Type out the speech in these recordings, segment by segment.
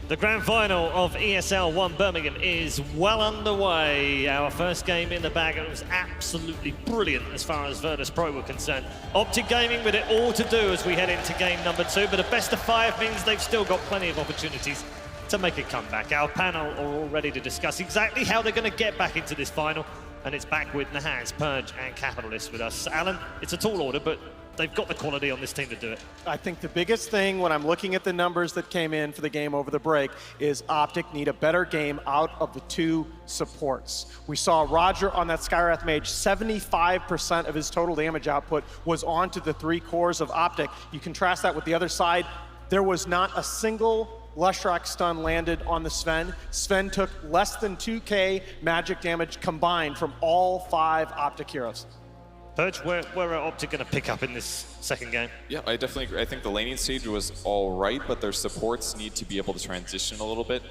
The grand final of ESL One Birmingham is well underway. Our first game in the bag, and it was absolutely brilliant as far as Virtus.pro were concerned. OpTic Gaming with it all to do as we head into game number 2, but a best of 5 means they've still got plenty of opportunities to make a comeback. Our panel are all ready to discuss exactly how they're going to get back into this final, and it's back with Nahaz, Purge, and Capitalist with us. Alan, it's a tall order, but they've got the quality on this team to do it. I think the biggest thing when I'm looking at the numbers that came in for the game over the break is OpTic need a better game out of the 2 supports. We saw Roger on that Skywrath Mage, 75% of his total damage output was onto the 3 cores of OpTic. You contrast that with the other side, there was not a single Leshrac stun landed on the Sven. Sven took less than 2k magic damage combined from all 5 OpTic heroes. Purge, where are OpTic going to pick up in this second game? Yeah, I definitely agree. I think the laning stage was all right, but their supports need to be able to transition a little bit.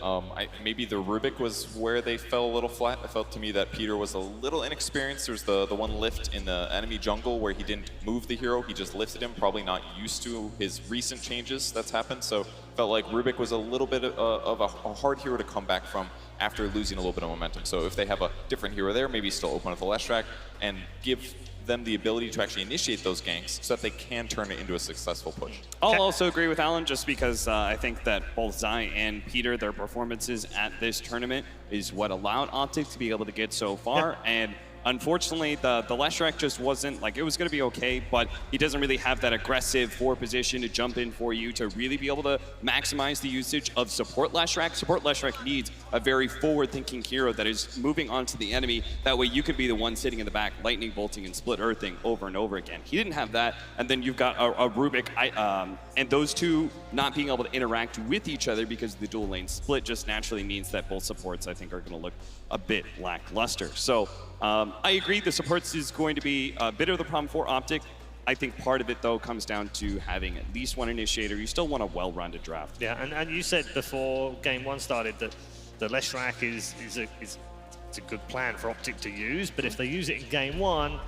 Maybe the Rubik was where they fell a little flat. It felt to me that Peter was a little inexperienced. There was the one lift in the enemy jungle where he didn't move the hero, he just lifted him, probably not used to his recent changes that's happened. So felt like Rubik was a little bit of a hard hero to come back from after losing a little bit of momentum. So if they have a different hero there, maybe still open with the Leshrac and give them the ability to actually initiate those ganks so that they can turn it into a successful push. I'll also agree with Alan just because I think that both Zai and Peter, their performances at this tournament is what allowed OpTic to be able to get so far. Yeah. And unfortunately, the Leshrac just wasn't, like, it was going to be okay, but he doesn't really have that aggressive 4 position to jump in for you to really be able to maximize the usage of support Leshrac. Support Leshrac needs a very forward-thinking hero that is moving onto the enemy. That way you can be the one sitting in the back, lightning bolting and split earthing over and over again. He didn't have that, and then you've got a Rubik, and those 2 not being able to interact with each other because the dual lane split just naturally means that both supports, I think, are going to look a bit lackluster. So I agree the supports is going to be a bit of the problem for OpTic. I think part of it, though, comes down to having at least 1 initiator. You still want a well-rounded draft. Yeah, and you said before game 1 started that the Leshrac is a good plan for OpTic to use, but if they use it in game 1,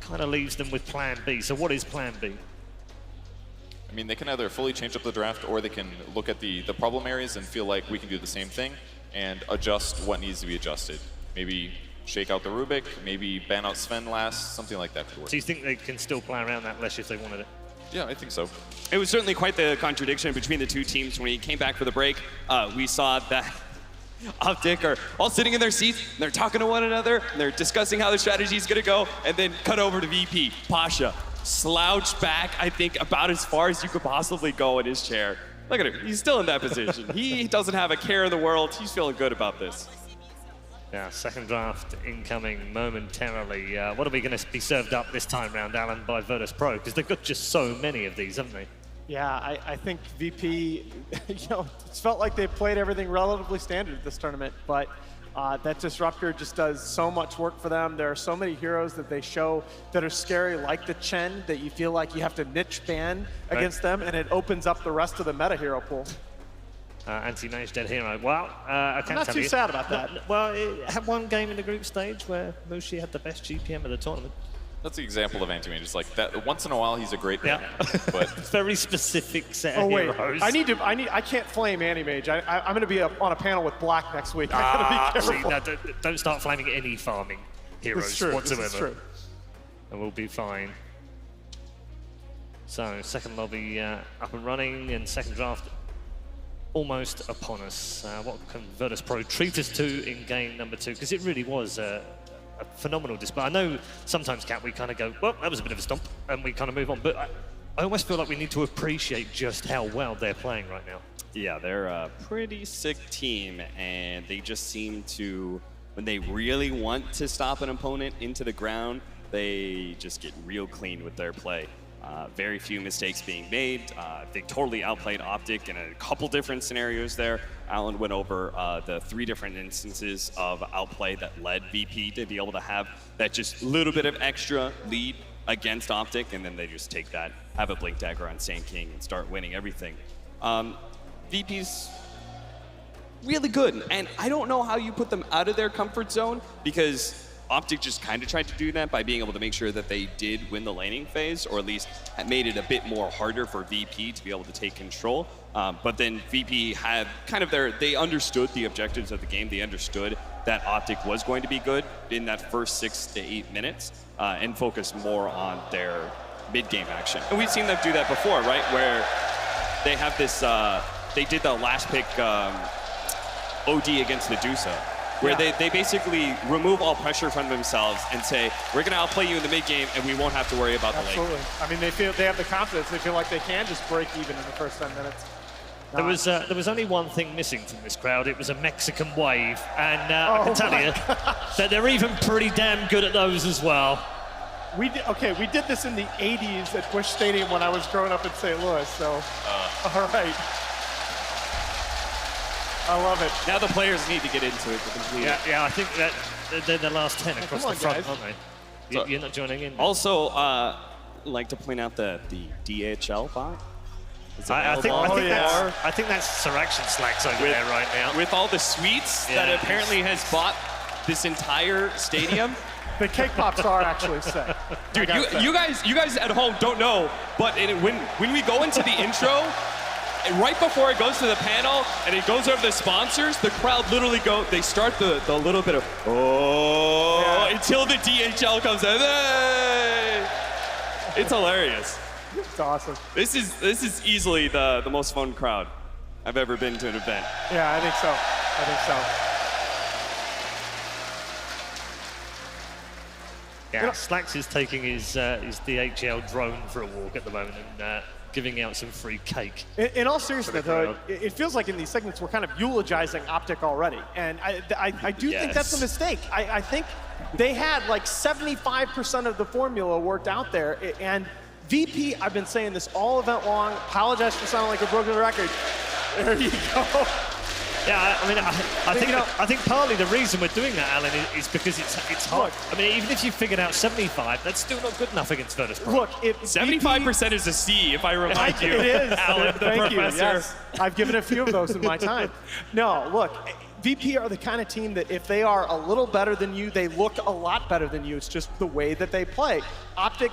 kind of leaves them with plan B. So what is plan B? I mean, they can either fully change up the draft or they can look at the problem areas and feel like we can do the same thing and adjust what needs to be adjusted. Maybe shake out the Rubik, maybe ban out Sven last, something like that could work. So you think they can still play around that Lesh if they wanted it? Yeah, I think so. It was certainly quite the contradiction between the 2 teams. When he came back for the break, we saw that OpTic are all sitting in their seats, and they're talking to one another, and they're discussing how the strategy is going to go, and then cut over to VP. Pasha slouched back, I think, about as far as you could possibly go in his chair. Look at him. He's still in that position. He doesn't have a care in the world. He's feeling good about this. Yeah, second draft incoming momentarily. What are we going to be served up this time round, Alan, by Virtus.pro? Because they've got just so many of these, haven't they? Yeah, I think VP, it's felt like they played everything relatively standard at this tournament, but that Disruptor just does so much work for them. There are so many heroes that they show that are scary, like the Chen, that you feel like you have to niche ban against them, and it opens up the rest of the meta hero pool. Anti-mage dead hero. Well, I can't I'm not tell too you. sad about that. Well, it had 1 game in the group stage where Mushi had the best GPM of the tournament. That's the example of anti-mage. It's like that. Once in a while, he's a great man, but very specific set of wait, heroes. I can't flame anti-mage. I'm going to be on a panel with Black next week. I got to be careful. See, don't start flaming any farming heroes whatsoever. This is true. And we'll be fine. So second lobby up and running, and second draft almost upon us. What can Virtus.pro treat us to in game number 2? Because it really was a phenomenal display. I know sometimes, Kat, we kind of go, well, that was a bit of a stomp, and we kind of move on. But I almost feel like we need to appreciate just how well they're playing right now. Yeah, they're a pretty sick team, and they just seem to, when they really want to stop an opponent into the ground, they just get real clean with their play. Very few mistakes being made. They totally outplayed OpTic in a couple different scenarios there. Alan went over the 3 different instances of outplay that led VP to be able to have that just little bit of extra lead against OpTic, and then they just take that, have a Blink Dagger on Sand King, and start winning everything. VP's really good, and I don't know how you put them out of their comfort zone, because OpTic just kind of tried to do that by being able to make sure that they did win the laning phase, or at least made it a bit more harder for VP to be able to take control. But then VP had kind of they understood the objectives of the game. They understood that OpTic was going to be good in that first 6 to 8 minutes and focused more on their mid-game action. And we've seen them do that before, right? Where they have this, they did the last pick OD against Medusa, where they basically remove all pressure from themselves and say, we're going to outplay you in the mid-game and we won't have to worry about the late. Absolutely. I mean, they have the confidence. They feel like they can just break even in the first 10 minutes. There was only one thing missing from this crowd. It was a Mexican wave, and I can tell you that they're even pretty damn good at those as well. We did this in the 80s at Busch Stadium when I was growing up in St. Louis, so all right. I love it. Now the players need to get into it to complete it. Yeah, I think that they're the last 10 across the front, guys. aren't they? So, You're not joining in. Also, like to point out the DHL bot. I think that's Suraction Slacks over there right now. With all the sweets that apparently has bought this entire stadium. The cake pops are actually set. Dude, you guys at home don't know, but when we go into the intro, and right before it goes to the panel and it goes over the sponsors, the crowd literally they start the little bit of until the DHL comes in. Hey! It's hilarious. It's awesome. This is easily the most fun crowd I've ever been to an event. Yeah, I think so. Yeah, Slacks is taking his DHL drone for a walk at the moment and giving out some free cake. In all seriousness, though, it feels like in these segments we're kind of eulogizing OpTic already, and I do think that's a mistake. I think they had like 75% of the formula worked out there, and VP, I've been saying this all event long, apologize for sounding like a broken record. There you go. Yeah, I mean, I think partly the reason we're doing that, Alan, is because it's hard. I mean, even if you figured out 75, that's still not good enough against Virtus.pro. Look, 75% is a C, if I remind you. It is. Alan, the Thank you. professor. Yes. I've given a few of those in my time. No, look, VP are the kind of team that if they are a little better than you, they look a lot better than you. It's just the way that they play. OpTic,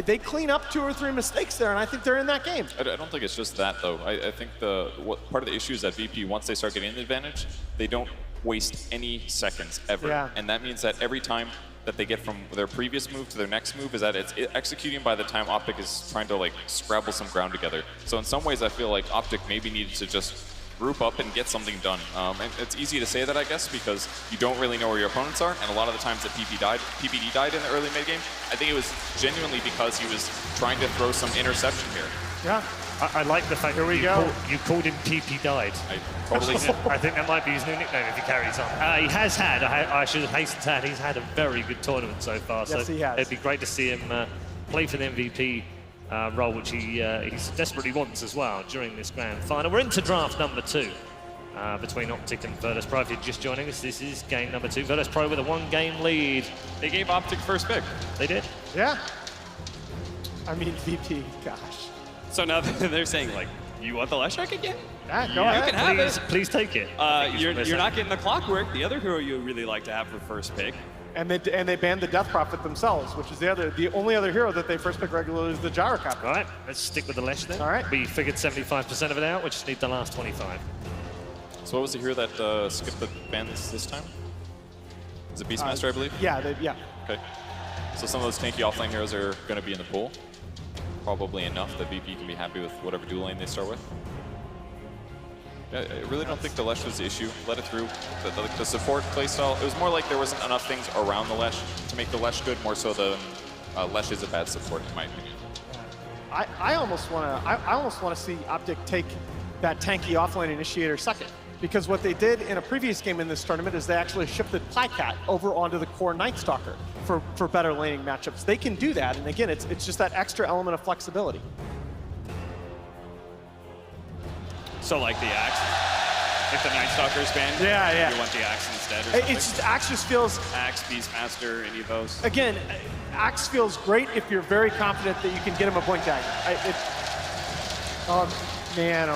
they clean up 2 or 3 mistakes there, and I think they're in that game. I don't think it's just that, though. I think part of the issue is that VP, once they start getting the advantage, they don't waste any seconds ever. Yeah. And that means that every time that they get from their previous move to their next move is that it's executing by the time OpTic is trying to like scrabble some ground together. So in some ways, I feel like OpTic maybe needed to just group up and get something done. And it's easy to say that, I guess, because you don't really know where your opponents are, and a lot of the times that PPD died in the early mid game, I think it was genuinely because he was trying to throw some interception here. Yeah. I like the fact that you called him PP Died. I totally did. I think that might be his new nickname if he carries on. He has had, I should hasten to add, he's had a very good tournament so far. Yes, so he has. It'd be great to see him play for the MVP role, which he desperately wants as well during this grand final. We're into draft number 2 between OpTic and Virtus.pro. If you're just joining us, this is game number 2. Virtus.pro with a 1-game lead. They gave OpTic first pick. They did. Yeah. I mean, VP, gosh. So now they're saying, like, you want the Leshrac again? Yeah, go ahead. You can have it. Please take it. You're not getting the clockwork, the other hero you really like to have for first pick. And they banned the Death Prophet themselves, which is the only other hero that they first pick regularly is the Gyrocopter. All right, let's stick with the Lesh then. All right. We figured 75% of it out. We just need the last 25. So what was the hero that skipped the ban this time? Is it Beastmaster, I believe? Yeah, yeah. Okay. So some of those tanky offlane heroes are going to be in the pool. Probably enough that VP can be happy with whatever dual lane they start with. Yeah, I really don't think the Lesh was the issue. Let it through. The support playstyle, it was more like there wasn't enough things around the Lesh to make the Lesh good, more so than Lesh is a bad support, in my opinion. I almost want to see OpTic take that tanky offlane initiator second, because what they did in a previous game in this tournament is they actually shifted Plycat over onto the core Night Stalker for better laning matchups. They can do that, and again, it's just that extra element of flexibility. So like the Axe, if the Night Stalker's banned, yeah. you want the Axe instead or something? It's just, Axe just feels... Axe, Beastmaster, any of those? Again, Axe feels great if you're very confident that you can get him a Blink Dagger. Oh man.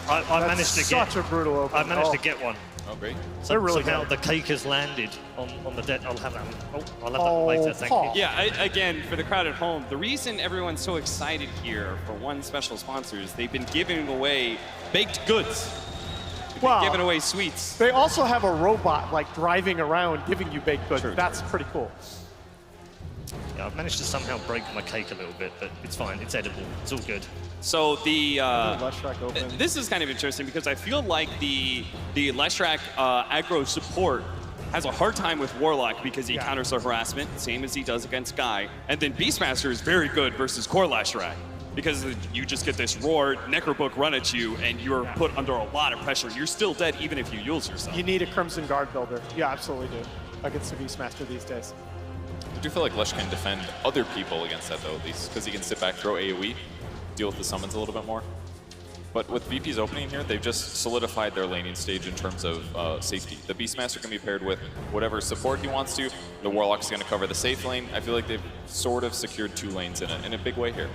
I managed to get such a brutal open. I managed to get one Oh, great. So, They're really somehow good. the cake has landed on the dead. I'll have that. I'll have that later. Thank Paul. you. Yeah, again, for the crowd at home, the reason everyone's so excited here for one special sponsor is they've been giving away baked goods. They've been Wow. giving away sweets. They also have a robot like driving around giving you baked goods. True, That's pretty cool. Yeah, I've managed to somehow break my cake a little bit, but it's fine. It's edible. It's all good. So the Leshrac open. this is kind of interesting because I feel like the Leshrac aggro support has a hard time with Warlock because he counters the harassment, same as he does against Guy. And then Beastmaster is very good versus core Leshrac because you just get this roar, Necrobook run at you, and you're put under a lot of pressure. You're still dead even if you use yourself. You need a Crimson Guard builder. You absolutely do against the Beastmaster these days. I do feel like Lesh can defend other people against that, though, at least, because he can sit back, throw AoE, deal with the summons a little bit more. But with VP's opening here, they've just solidified their laning stage in terms of safety. The Beastmaster can be paired with whatever support he wants to. The Warlock's going to cover the safe lane. I feel like they've sort of secured 2 lanes in a big way here.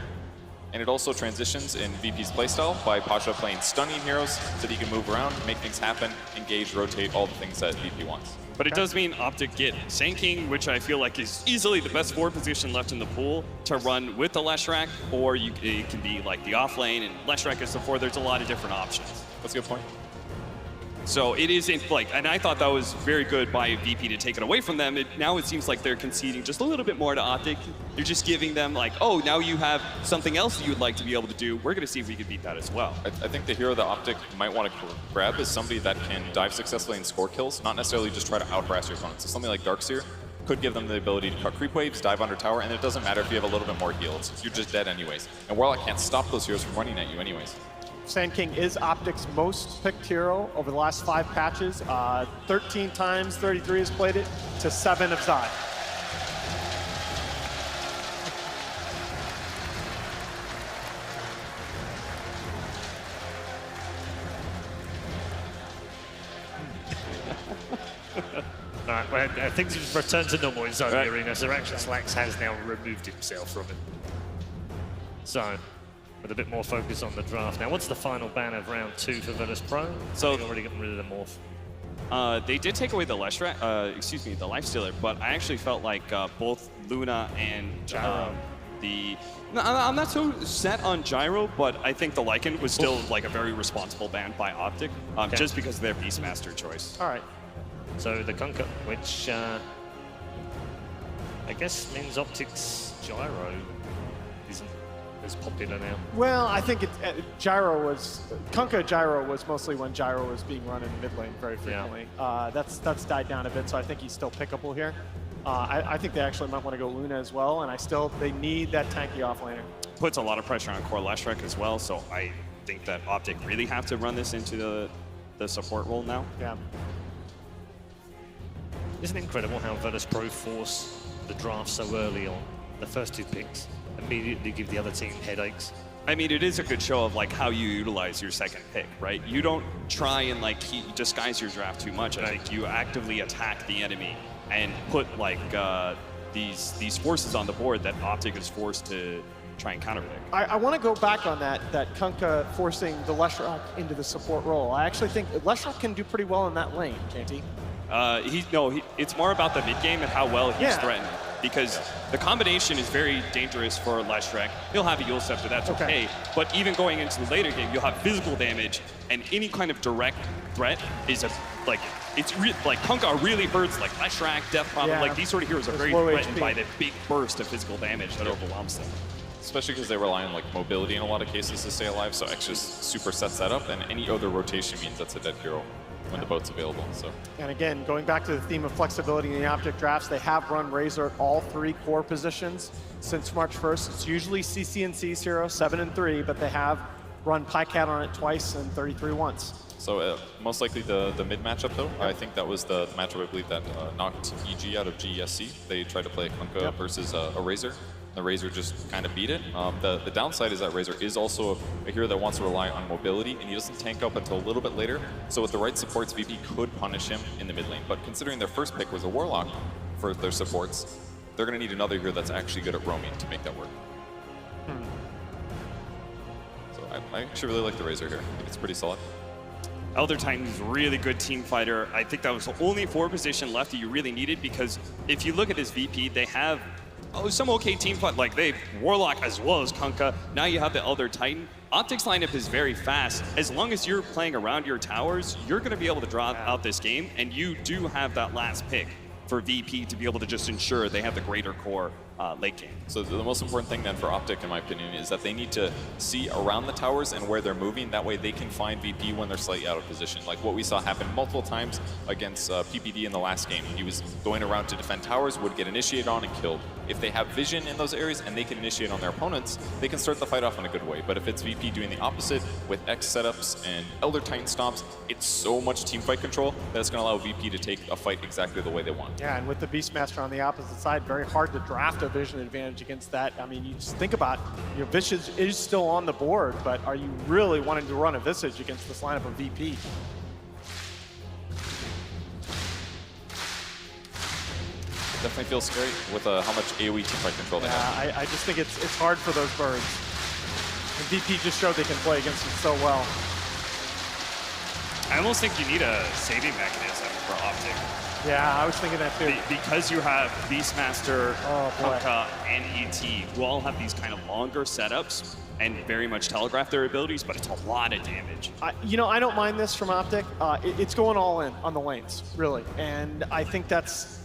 And it also transitions in VP's playstyle by Pasha playing stunning heroes so that he can move around, make things happen, engage, rotate, all the things that VP wants. But it does mean OpTic get Sanking, which I feel like is easily the best forward position left in the pool to run with the Leshrac, or it can be like the off lane, and Leshrac is the 4. There's a lot of different options. That's a good point. So it isn't like, and I thought that was very good by VP to take it away from them. Now it seems like they're conceding just a little bit more to OpTic. They're just giving them like, oh, now you have something else that you would like to be able to do. We're going to see if we can beat that as well. I think the hero that OpTic might want to grab is somebody that can dive successfully and score kills, not necessarily just try to out-harass your opponent. So something like Darkseer could give them the ability to cut creep waves, dive under tower, and it doesn't matter if you have a little bit more heals. You're just dead anyways. And Warlock can't stop those heroes from running at you anyways. Sand King is OpTic's most picked hero over the last 5 patches. 13 times 33 has played it to 7 of Zai. All right, well, things have returned to normal inside the arena. So Action Slacks has now removed himself from it. So, with a bit more focus on the draft. Now, what's the final ban of round 2 for Virtus.pro? So they've already gotten rid of the morph. They did take away the the Lifestealer, but I actually felt like both Luna and Gyro. I'm not so set on Gyro, but I think the Lycan was still like a very responsible ban by OpTic, just because of their Beastmaster choice. All right. So the Kunkka, which I guess means OpTic's Gyro isn't as popular now. Well, I think Gyro was Kunkka Gyro was mostly when Gyro was being run in the mid lane very frequently. That's died down a bit, so I think he's still pickable here. I think they actually might want to go Luna as well, and they need that tanky offlaner. Puts a lot of pressure on core Leshrac as well, so I think that OpTic really have to run this into the support role now. Yeah. Isn't it incredible how Virtus.pro force the draft so early on? The first 2 picks immediately give the other team headaches. I mean, it is a good show of like how you utilize your second pick, right? You don't try and like disguise your draft too much. I think you actively attack the enemy and put like these forces on the board that OpTic is forced to try and counterpick. I want to go back on that Kunkka forcing the Leshrac into the support role. I actually think Leshrac can do pretty well in that lane, can't he? It's more about the mid game and how well he's threatened. Because the combination is very dangerous for Leshrac. He'll have a Yule Scepter, that's okay. But even going into the later game, you'll have physical damage, and any kind of direct threat is like Kunkka really hurts, like Leshrac, Death Problem, like these sort of heroes are very threatened by the big burst of physical damage that overwhelms them. Especially because they rely on like mobility in a lot of cases to stay alive, so X just super sets that up, and any other rotation means that's a dead hero when the boat's available. So. And again, going back to the theme of flexibility in the OpTic drafts, they have run Razor at all 3 core positions since March 1st. It's usually CC&C's hero, 7 and 3, but they have run PyCat on it twice and 33 once. So most likely the mid matchup though, I think that was the matchup I believe that knocked EG out of GESC. They tried to play Kunkka versus a Razor. The Razor just kind of beat it. The downside is that Razor is also a hero that wants to rely on mobility, and he doesn't tank up until a little bit later. So with the right supports, VP could punish him in the mid lane. But considering their first pick was a Warlock for their supports, they're going to need another hero that's actually good at roaming to make that work. So I actually really like the Razor here. I think it's pretty solid. Elder Titan's really good team fighter. I think that was the only 4 position left that you really needed, because if you look at this VP, they have some okay team fight. Like they Warlock as well as Kunkka. Now you have the Elder Titan. OpTic's lineup is very fast. As long as you're playing around your towers, you're going to be able to draw out this game, and you do have that last pick for VP to be able to just ensure they have the greater core late game. So the most important thing then for OpTic, in my opinion, is that they need to see around the towers and where they're moving. That way they can find VP when they're slightly out of position. Like what we saw happen multiple times against PPD in the last game. He was going around to defend towers, would get initiated on and killed. If they have vision in those areas and they can initiate on their opponents, they can start the fight off in a good way. But if it's VP doing the opposite with X setups and Elder Titan stomps, it's so much team fight control that it's going to allow VP to take a fight exactly the way they want. Yeah, and with the Beastmaster on the opposite side, very hard to draft a vision advantage against that. I mean, you just think about, Visage is still on the board, but are you really wanting to run a Visage against this lineup of VP? Definitely feels scary with how much AoE teamfight control they have. Yeah, I just think it's hard for those birds. And VP just showed they can play against it so well. I almost think you need a saving mechanism for OpTic. Yeah, I was thinking that too. Because you have Beastmaster, Kunkka, and ET, who all have these kind of longer setups and very much telegraph their abilities, but it's a lot of damage. I don't mind this from OpTic. It's going all in on the lanes, really. And I think that's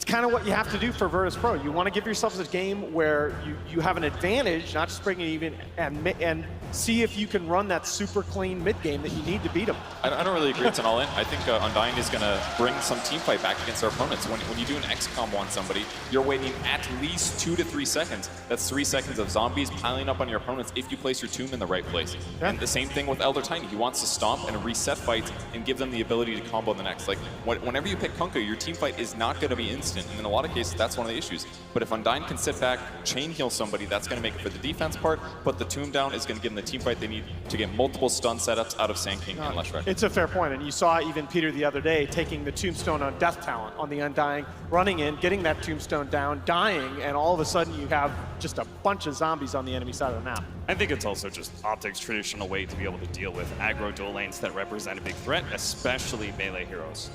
kind of what you have to do for Virtus.pro. You want to give yourselves a game where you have an advantage, not just bring it even, and see if you can run that super clean mid game that you need to beat them. I don't really agree it's an all-in. I think Undying is going to bring some team fight back against our opponents. When you do an X combo on somebody, you're waiting at least 2 to 3 seconds. That's 3 seconds of zombies piling up on your opponents if you place your tomb in the right place. Yeah. And the same thing with Elder Titan. He wants to stomp and reset fights and give them the ability to combo the next. Like, whenever you pick Kunkka, your team fight is not going to be instant. And in a lot of cases, that's one of the issues. But if Undying can sit back, chain heal somebody, that's going to make it for the defense part. Put the tomb down is going to give them the team fight they need to get multiple stun setups out of Sand King and Leshrac. It's a fair point, and you saw even Peter the other day taking the tombstone on Death Talent on the Undying, running in, getting that tombstone down, dying, and all of a sudden you have just a bunch of zombies on the enemy side of the map. I think it's also just OpTic's traditional way to be able to deal with aggro dual lanes that represent a big threat, especially melee heroes.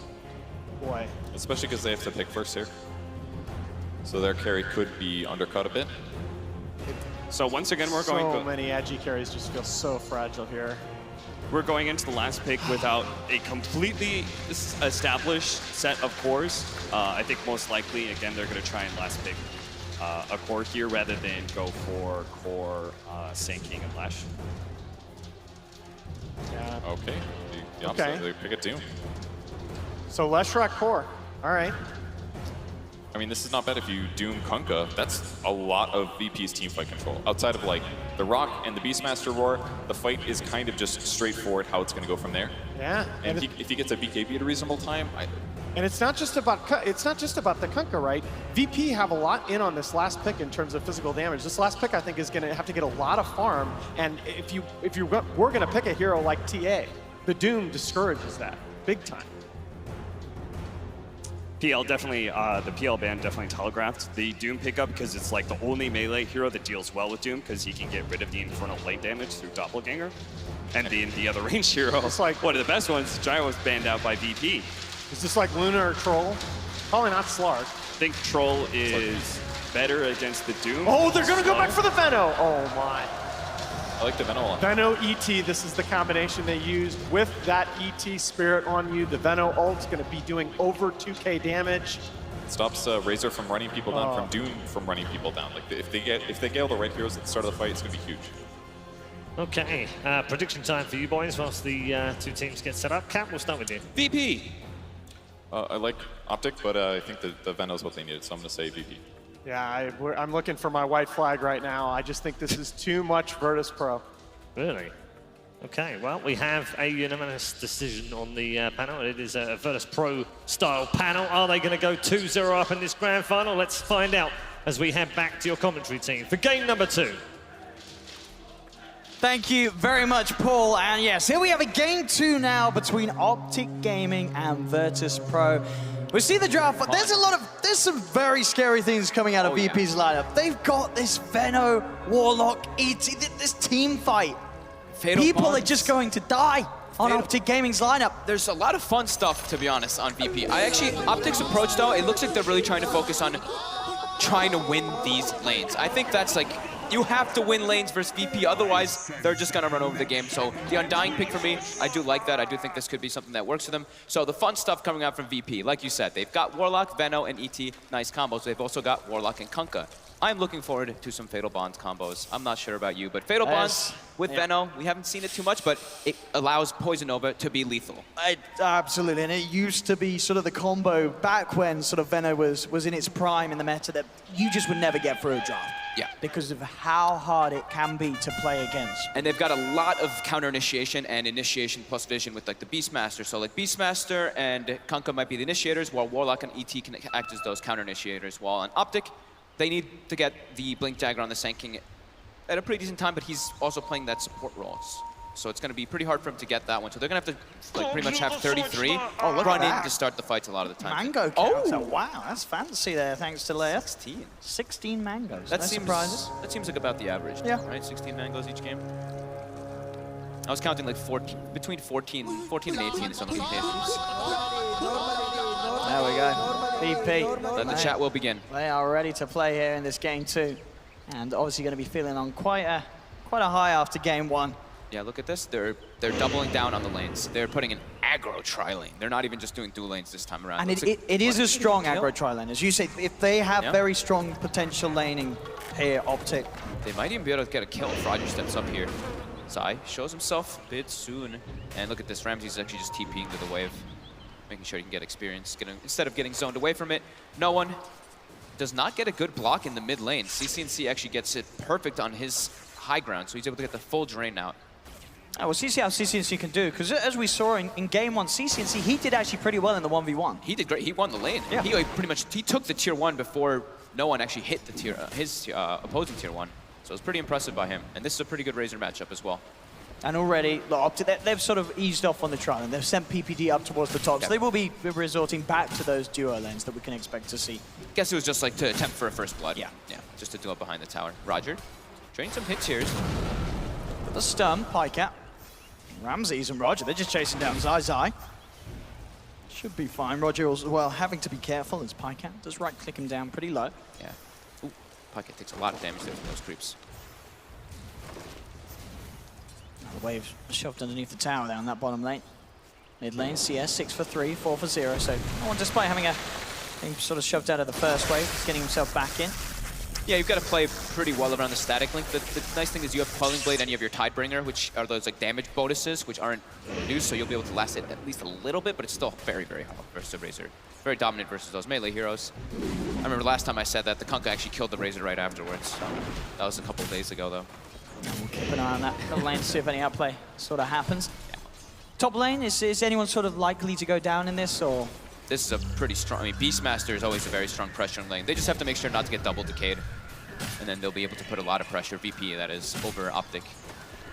Boy. Especially because they have to pick first here. So their carry could be undercut a bit. So once again, we're going. So many edgy carries just feel so fragile here. We're going into the last pick without a completely established set of cores. I think most likely, again, they're going to try and last pick a core here rather than go for core Sand King and Lash. Yeah. Okay. The opposite. Okay. They pick a Doom. So Leshrac core. All right. I mean, this is not bad if you Doom Kunkka. That's a lot of VP's teamfight control. Outside of like the Rock and the Beastmaster Roar, the fight is kind of just straightforward how it's going to go from there. Yeah. And if he gets a BKB at a reasonable time, and it's not just about the Kunkka, right? VP have a lot in on this last pick in terms of physical damage. This last pick, I think, is going to have to get a lot of farm. And if we're going to pick a hero like TA, the Doom discourages that big time. PL definitely, the PL ban definitely telegraphed the Doom pickup because it's like the only melee hero that deals well with Doom because he can get rid of the infernal lane damage through Doppelganger. And the other ranged hero, it's like, one of the best ones, Gyro was banned out by VP. Is this like Luna or Troll? Probably not Slark. I think Troll is better against the Doom. Oh, they're going to go back for the Veno. Oh, my. I like the Veno a lot. Veno ET, this is the combination they used. With that ET spirit on you, the Veno ult's going to be doing over 2k damage. Stops Razor from running people down, from Doom from running people down. Like if they get all the right heroes at the start of the fight, it's going to be huge. Okay, prediction time for you boys whilst the two teams get set up. Cap, we'll start with you. VP. I like OpTic, but I think the Veno is what they needed, so I'm going to say VP. Yeah, I'm looking for my white flag right now. I just think this is too much Virtus.pro. Really? Okay, well, we have a unanimous decision on the panel. It is a Virtus.pro style panel. Are they going to go 2-0 up in this grand final? Let's find out as we head back to your commentary team for game number 2. Thank you very much, Paul. And yes, here we have a game 2 now between OpTic Gaming and Virtus.pro. We see the draft, but there's some very scary things coming out of VP's lineup. They've got this Veno, Warlock, ET, this team fight. People are just going to die on OpTic Gaming's lineup. There's a lot of fun stuff, to be honest, on VP. OpTic's approach, though, it looks like they're really trying to focus on trying to win these lanes. I think that's like, you have to win lanes versus VP, otherwise they're just gonna run over the game. So the Undying pick for me, I do like that. I do think this could be something that works for them. So the fun stuff coming out from VP, like you said, they've got Warlock, Veno, and ET, nice combos. They've also got Warlock and Kunkka. I'm looking forward to some Fatal Bonds combos. I'm not sure about you, but Fatal Bonds with Veno, we haven't seen it too much, but it allows Poison Nova to be lethal. Absolutely, and it used to be sort of the combo back when sort of Veno was in its prime in the meta that you just would never get through a draft. Yeah. Because of how hard it can be to play against. And they've got a lot of counter initiation and initiation plus vision with like the Beastmaster. So like Beastmaster and Kunkka might be the initiators, while Warlock and ET can act as those counter initiators. While on OpTic, they need to get the Blink Dagger on the Sand King at a pretty decent time, but he's also playing that support role. So it's going to be pretty hard for him to get that one. So they're going to have to like pretty much have 33 run in to start the fights a lot of the time. Mango counter. Wow, that's fancy there, thanks to Leia. 16 mangoes. That no seems, surprises. that seems like about the average, Yeah. right? 16 mangoes each game. I was counting like 14, between 14 and 18 in some of the cases. There we go. VP. Then the chat will begin. They are ready to play here in this game too. And obviously going to be feeling on quite a high after game one. Yeah, look at this. They're doubling down on the lanes. They're putting an aggro tri-lane. They're not even just doing dual lanes this time around. And it is a strong aggro tri-lane. As you say, if they have very strong potential laning here, OpTic. They might even be able to get a kill if Roger steps up here. Zai shows himself a bit soon. And look at this. Ramsey's actually just TPing to the wave, making sure he can get experience. Instead of getting zoned away from it, no one does not get a good block in the mid lane. CCNC actually gets it perfect on his high ground, so he's able to get the full drain out. We'll see how CCNC can do, because as we saw in game one, CCNC, he did actually pretty well in the 1v1. He did great. He won the lane. Yeah. He pretty much took the tier 1 before no one actually hit the his opposing tier 1. So it was pretty impressive by him. And this is a pretty good Razor matchup as well. And already, look, they've sort of eased off on the trial, and they've sent PPD up towards the top, so they will be resorting back to those duo lanes that we can expect to see. Guess it was just like to attempt for a first blood. Yeah. Yeah, just to do it behind the tower. Roger, trading some hits here. The stun, Pycat. Ramses and Roger, they're just chasing down Zai. Should be fine. Roger as well, having to be careful as Pycat does right-click him down pretty low. Yeah. Ooh, Pycat takes a lot of damage there from those creeps. The wave shoved underneath the tower there on that bottom lane. Mid lane, CS 6 for 3, 4 for 0. So no one, despite having being sort of shoved out of the first wave, he's getting himself back in. Yeah, you've got to play pretty well around the static link. The nice thing is you have Quelling Blade and you have your Tidebringer, which are those like damage bonuses, which aren't reduced, so you'll be able to last it at least a little bit, but it's still very, very hard versus the Razor. Very dominant versus those melee heroes. I remember last time I said that, the Kunkka actually killed the Razor right afterwards. So that was a couple of days ago, though. We'll keep an eye on that middle lane to see if any outplay sort of happens. Yeah. Top lane, is anyone sort of likely to go down in this, or? This is a pretty strong, I mean, Beastmaster is always a very strong pressure lane. They just have to make sure not to get double decayed. And then they'll be able to put a lot of pressure, VP that is, over OpTic.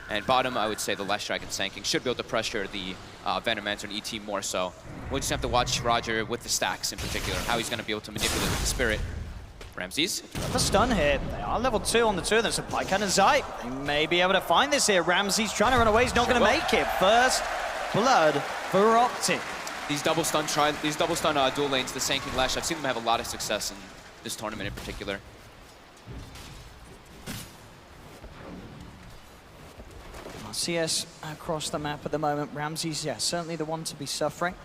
And bottom, I would say the Last Dragon Sand King should be able to pressure the Venomancer and ET more so. We'll just have to watch Roger with the stacks in particular, how he's going to be able to manipulate with the Spirit. Ramses. The stun here. They are level 2 on the 2 of them, so Pycat and Zai, they may be able to find this here. Ramses trying to run away, he's not going to make it. First blood for OpTic. These double stun dual lanes, the Sand King Lash, I've seen them have a lot of success in this tournament in particular. CS across the map at the moment. Ramses, yeah, certainly the one to be suffering.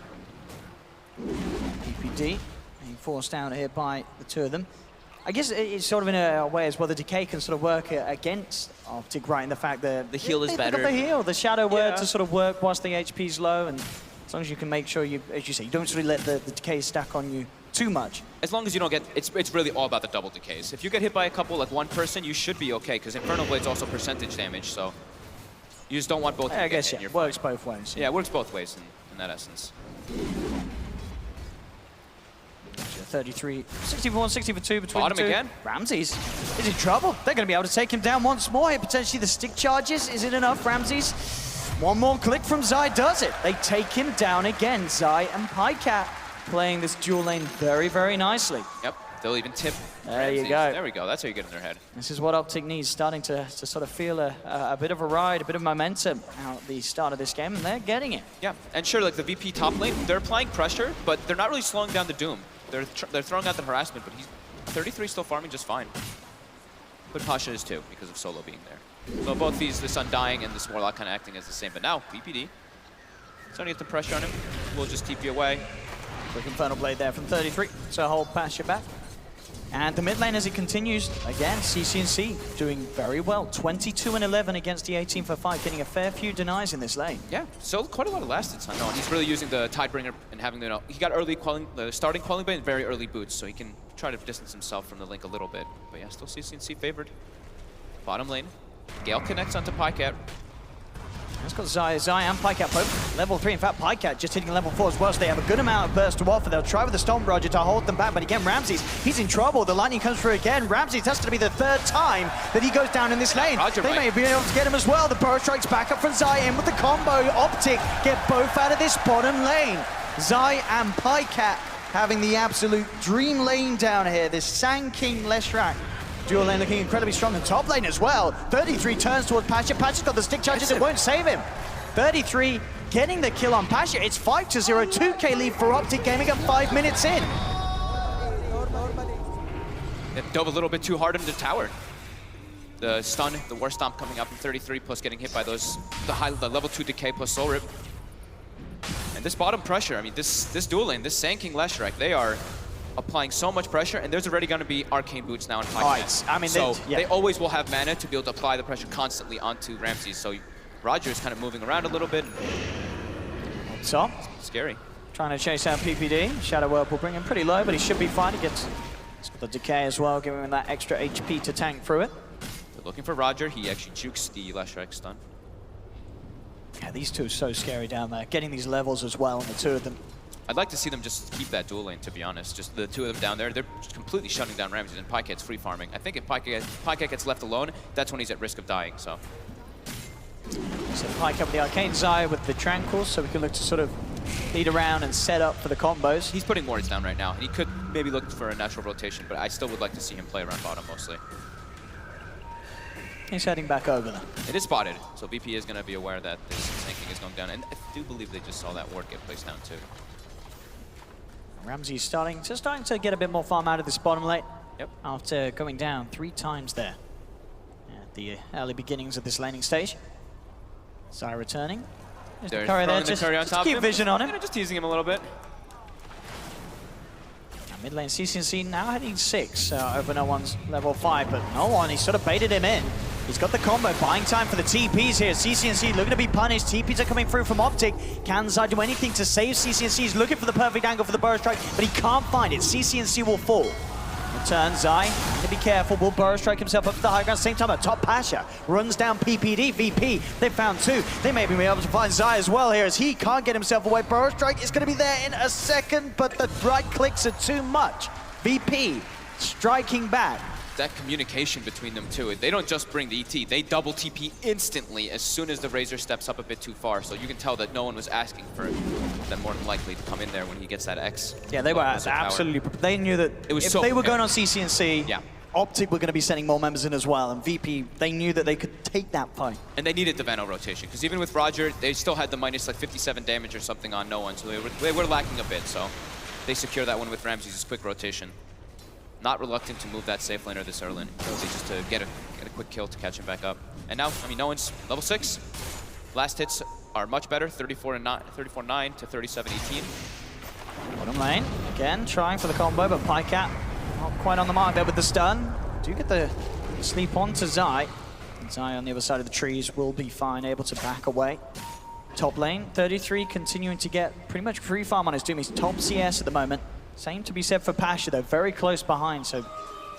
PPD being forced out here by the 2 of them. I guess it's sort of in a way as well, the decay can sort of work against OpTic, right, in the fact that the heal is better. The heal, the shadow word to sort of work whilst the HP's low, and as long as you can make sure you, as you say, you don't really let the decay stack on you too much. As long as you don't get, it's really all about the double decays. If you get hit by a couple, like one person, you should be okay, because Infernal Blade's also percentage damage, so you just don't want both. I guess, yeah, it works both ways. Yeah, it works both ways in that essence. 33, 60 for 1, 60 for 2 between Bottom the 2. again. Ramses is in trouble. They're going to be able to take him down once more here. Potentially the stick charges. Is it enough, Ramses? One more click from Zai does it. They take him down again. Zai and Pycat playing this dual lane very, very nicely. Yep. They'll even tip. There you Ramses. go. There we go. That's how you get in their head. This is what OpTic needs, starting to sort of feel a bit of a ride, a bit of momentum out at the start of this game, and they're getting it. Yeah, and sure, like the VP top lane, they're applying pressure, but they're not really slowing down the Doom. They're throwing out the harassment, but he's 33 still farming just fine. But Pasha is too, because of Solo being there. So both these, this Undying and this Warlock kind of acting as the same, but now VPD, starting to get the pressure on him. We'll just TP away. Quick Infernal Blade there from 33 to hold Pasha back. And the mid lane as it continues, again, CCNC doing very well. 22 and 11 against the 18 for 5, getting a fair few denies in this lane. Yeah, so quite a lot of last hits on Noah. He's really using the Tidebringer and having the, he got early quelling, the starting quelling blade and very early boots, so he can try to distance himself from the Link a little bit. But yeah, still CCNC favored. Bottom lane, Gale connects onto Pycat. It's got Zai and Pycat both level 3. In fact, Pycat just hitting level 4 as well, so they have a good amount of burst to offer. They'll try with the Storm Roger to hold them back, but again, Ramses, he's in trouble. The lightning comes through again. Ramses, that's going to be the third time that he goes down in this lane. Roger, they may have been able to get him as well. The Burrow Strike's back up from Zai in with the combo. OpTic get both out of this bottom lane. Zai and Pycat having the absolute dream lane down here. This Sand King Leshrac dual lane looking incredibly strong, and top lane as well. 33 turns towards Pasha. Pasha's got the stick charges, it won't save him. 33 getting the kill on Pasha. It's 5-0, 2K lead for OpTic Gaming at 5 minutes in. It dove a little bit too hard into the tower. The stun, the War Stomp coming up in 33, plus getting hit by those, the level 2 decay plus Soul Rip. And this bottom pressure, I mean, this dual lane, this Sand King Leshrac, they are applying so much pressure, and there's already going to be arcane boots now in Pycat. I mean, so yeah. they always will have mana to be able to apply the pressure constantly onto Ramses. So Roger is kind of moving around a little bit. So, Scary. trying to chase out PPD. Shadow Word will bring him pretty low, but he should be fine. He's got the decay as well, giving him that extra HP to tank through it. They're looking for Roger. He actually jukes the Leshrac stun. Yeah, these two are so scary down there. Getting these levels as well, and the two of them. I'd like to see them just keep that dual lane, to be honest. Just the two of them down there. They're just completely shutting down Ramses, and Pycat's free farming. I think if Pycat gets left alone, that's when he's at risk of dying, so. So Pycat with the Arcane Zai with the Tranquils, so we can look to sort of lead around and set up for the combos. He's putting wards down right now, and he could maybe look for a natural rotation, but I still would like to see him play around bottom mostly. He's heading back over there. It is spotted, so VP is going to be aware that this tanking is going down, and I do believe they just saw that ward get placed down too. Ramsey's starting to get a bit more farm out of this bottom lane. Yep. After going down 3 times there at the early beginnings of this laning stage. Zai returning. There's the They're Courier there, throwing the Courier on top keep of him. vision on him. Just teasing him a little bit. Now mid lane CCNC now heading 6 over no one's level 5, but no one, he sort of baited him in. He's got the combo, buying time for the TPs here. CCNC looking to be punished. TPs are coming through from OpTic. Can Zai do anything to save CCNC? He's looking for the perfect angle for the Burrow Strike, but he can't find it. CCNC will fall. Return Zai, to be careful. Will Burrow Strike himself up to the high ground? Same time, a top Pasha runs down PPD. VP, they found 2. They may be able to find Zai as well here, as he can't get himself away. Burrow Strike is going to be there in a second, but the right clicks are too much. VP striking back. That communication between them too. They don't just bring the ET, they double TP instantly as soon as the Razor steps up a bit too far. So you can tell that no one was asking for them more than likely to come in there when he gets that X. Yeah, they were absolutely, they knew that It was if so they were prepared. going on CCNC, Yeah. OpTic were going to be sending more members in as well, and VP, they knew that they could take that fight. And they needed the Vano rotation, because even with Roger, they still had the minus like 57 damage or something on no one, so they were lacking a bit, so they secure that one with Ramses' quick rotation. Not reluctant to move that safe laner this early, just to get a quick kill to catch him back up. And now, I mean, no one's level 6. Last hits are much better, 34-9 to 37-18. Bottom lane, again, trying for the combo, but Pycat not quite on the mark there with the stun. Do get the sleep on to Zai. And Zai on the other side of the trees will be fine, able to back away. Top lane, 33 continuing to get pretty much free farm on his Doom. He's top CS at the moment. Same to be said for Pasha, though, very close behind, so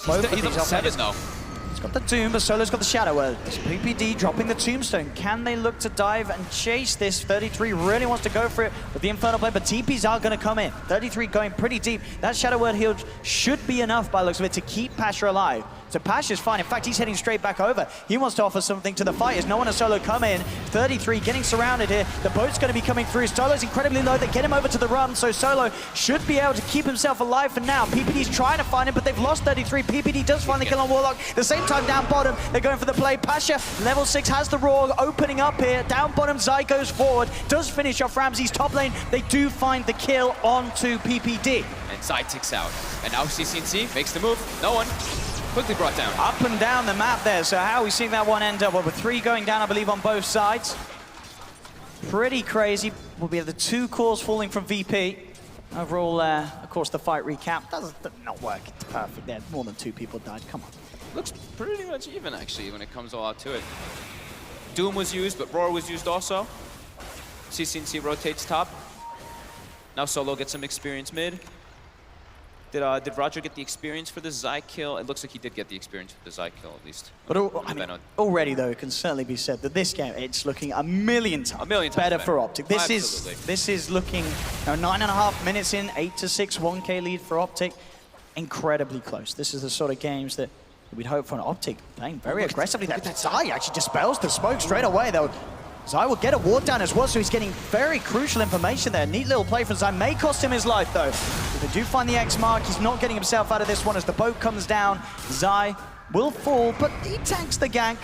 both of He's these level 7 offlaners- though. He's got the Doom, but Solo's got the Shadow Word. It's PPD dropping the Tombstone. Can they look to dive and chase this? 33 really wants to go for it with the Infernal Blade, but TPs are going to come in. 33 going pretty deep. That Shadow Word heal should be enough by the looks of it to keep Pasha alive. So Pasha's fine. In fact, he's heading straight back over. He wants to offer something to the fighters. No one has Solo come in. 33 getting surrounded here. The boat's going to be coming through. Solo's incredibly low. They get him over to the run, so Solo should be able to keep himself alive for now. PPD's trying to find him, but they've lost 33. PPD does finally kill on Warlock. At the same time, down bottom, they're going for the play. Pasha, level 6, has the Roar opening up here. Down bottom, Zai goes forward. Does finish off Ramsey's top lane. They do find the kill onto PPD. And Zai ticks out. And now CCNC makes the move. No one. Quickly brought down. Up and down the map there. So how are we seeing that one end up? Well, with 3 going down, I believe, on both sides. Pretty crazy. Will be the 2 cores falling from VP. Overall, of course, the fight recap does not work. It's perfect there. More than 2 people died. Come on. Looks pretty much even, actually, when it comes all out to it. Doom was used, but Roar was used also. CCNC rotates top. Now Solo gets some experience mid. Did Roger get the experience for the Zai kill? It looks like he did get the experience for the Zai kill, at least. But already, though, it can certainly be said that this game, it's looking a million times better for OpTic. This is looking 9.5 minutes in, 8-6, 1K lead for OpTic. Incredibly close. This is the sort of games that we'd hope for an OpTic playing very aggressively. That Zai actually dispels the smoke straight away, though. Zai will get a ward down as well, so he's getting very crucial information there. Neat little play from Zai. May cost him his life, though. If they do find the X mark, he's not getting himself out of this one as the boat comes down. Zai will fall, but he tanks the gank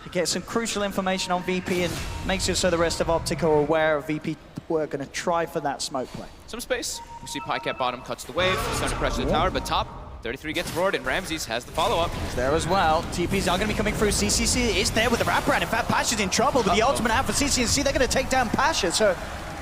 to get some crucial information on VP and makes it so the rest of OpTic are aware of VP. We're going to try for that smoke play. Some space. We see Pycat bottom cuts the wave. He's under pressure the tower, but top. 33 gets roared, and Ramses has the follow-up. He's there as well. TPs are going to be coming through. CCC is there with the wraparound. In fact, Pasha's in trouble with the ultimate out for CCC. They're going to take down Pasha. So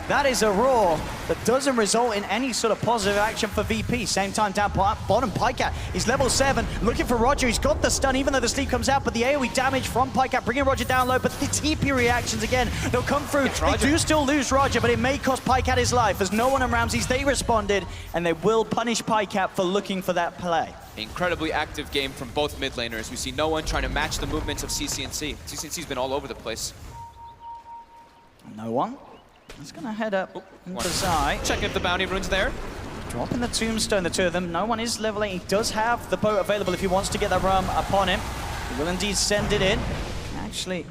that is a roar that doesn't result in any sort of positive action for VP. Same time down bottom, Pycat. He's level 7, looking for Roger. He's got the stun, even though the sleep comes out, but the AoE damage from Pycat, bringing Roger down low, but the TP reactions again, they'll come through. They do still lose Roger, but it may cost Pycat his life. As no one on Ramses, they responded, and they will punish Pycat for looking for that play. Incredibly active game from both mid laners. We see no one trying to match the movements of CCNC. CCNC's been all over the place. No one. He's going to head up into Zai. Check if the bounty rune's there. Dropping the tombstone, the 2 of them. No one is level 8. He does have the boat available if he wants to get that rum upon him. He will indeed send it in. Actually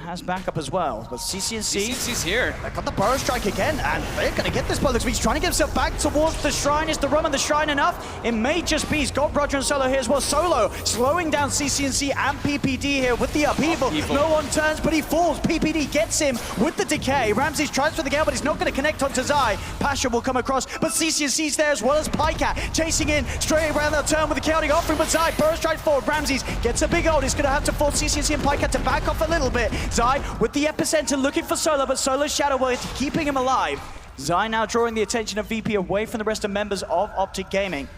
has backup as well, but CCNC's here. They've got the Burrow Strike again, and they're going to get this boat. He's trying to get himself back towards the shrine. Is the rum and the shrine enough? It may just be. He's got Roger and Solo here as well. Solo slowing down CCNC and PPD here with the upheaval. No one turns, but he falls. PPD gets him with the decay. Ramses tries for the gale, but he's not going to connect onto Zai. Pasha will come across, but CCNC's there as well as Pycat. Chasing in straight around the turn with the chaotic offering, but Zai Burrow Strike forward. Ramses gets a big ult. He's going to have to force CCNC and Pycat to back off a little bit. Zai with the epicenter looking for Solo, but Solo's Shadow Word keeping him alive. Zai now drawing the attention of VP away from the rest of members of OpTic Gaming.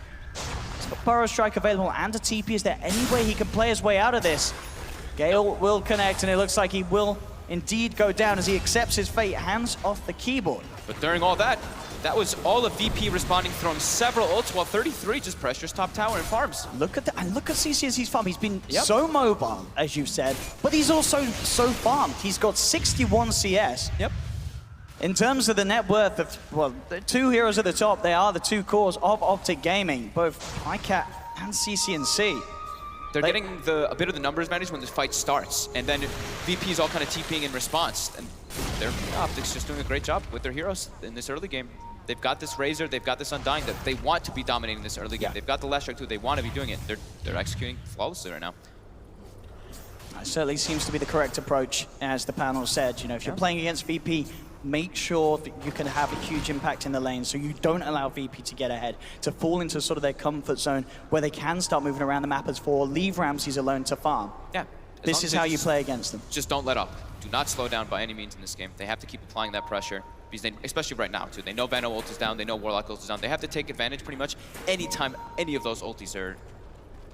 He's got Burrow Strike available and a TP. Is there any way he can play his way out of this? Gale will connect, and it looks like he will indeed go down as he accepts his fate, hands off the keyboard. But during all that, that was all of VP responding, throwing several ults, while 33 just pressures top tower and farms. Look at that, and look at CCNC's farm. He's been so mobile, as you said, but he's also so farmed. He's got 61 CS. Yep. In terms of the net worth of, well, the 2 heroes at the top, they are the 2 cores of OpTic Gaming, both Pycat and CCNC. They're getting a bit of the numbers advantage when this fight starts, and then VP is all kind of TPing in response, and OpTic's just doing a great job with their heroes in this early game. They've got this Razor, they've got this Undying, that they want to be dominating this early game. They've got the Last Strike too, they want to be doing it. They're executing flawlessly right now. That certainly seems to be the correct approach, as the panel said. You know, if you're playing against VP, make sure that you can have a huge impact in the lane so you don't allow VP to get ahead, to fall into sort of their comfort zone where they can start moving around the map as 4, leave Ramses alone to farm. Yeah. This is how you play against them. Just don't let up. Do not slow down by any means in this game. They have to keep applying that pressure, because they, especially right now too. They know Vano ult is down, they know Warlock ult is down. They have to take advantage pretty much anytime any of those ultis are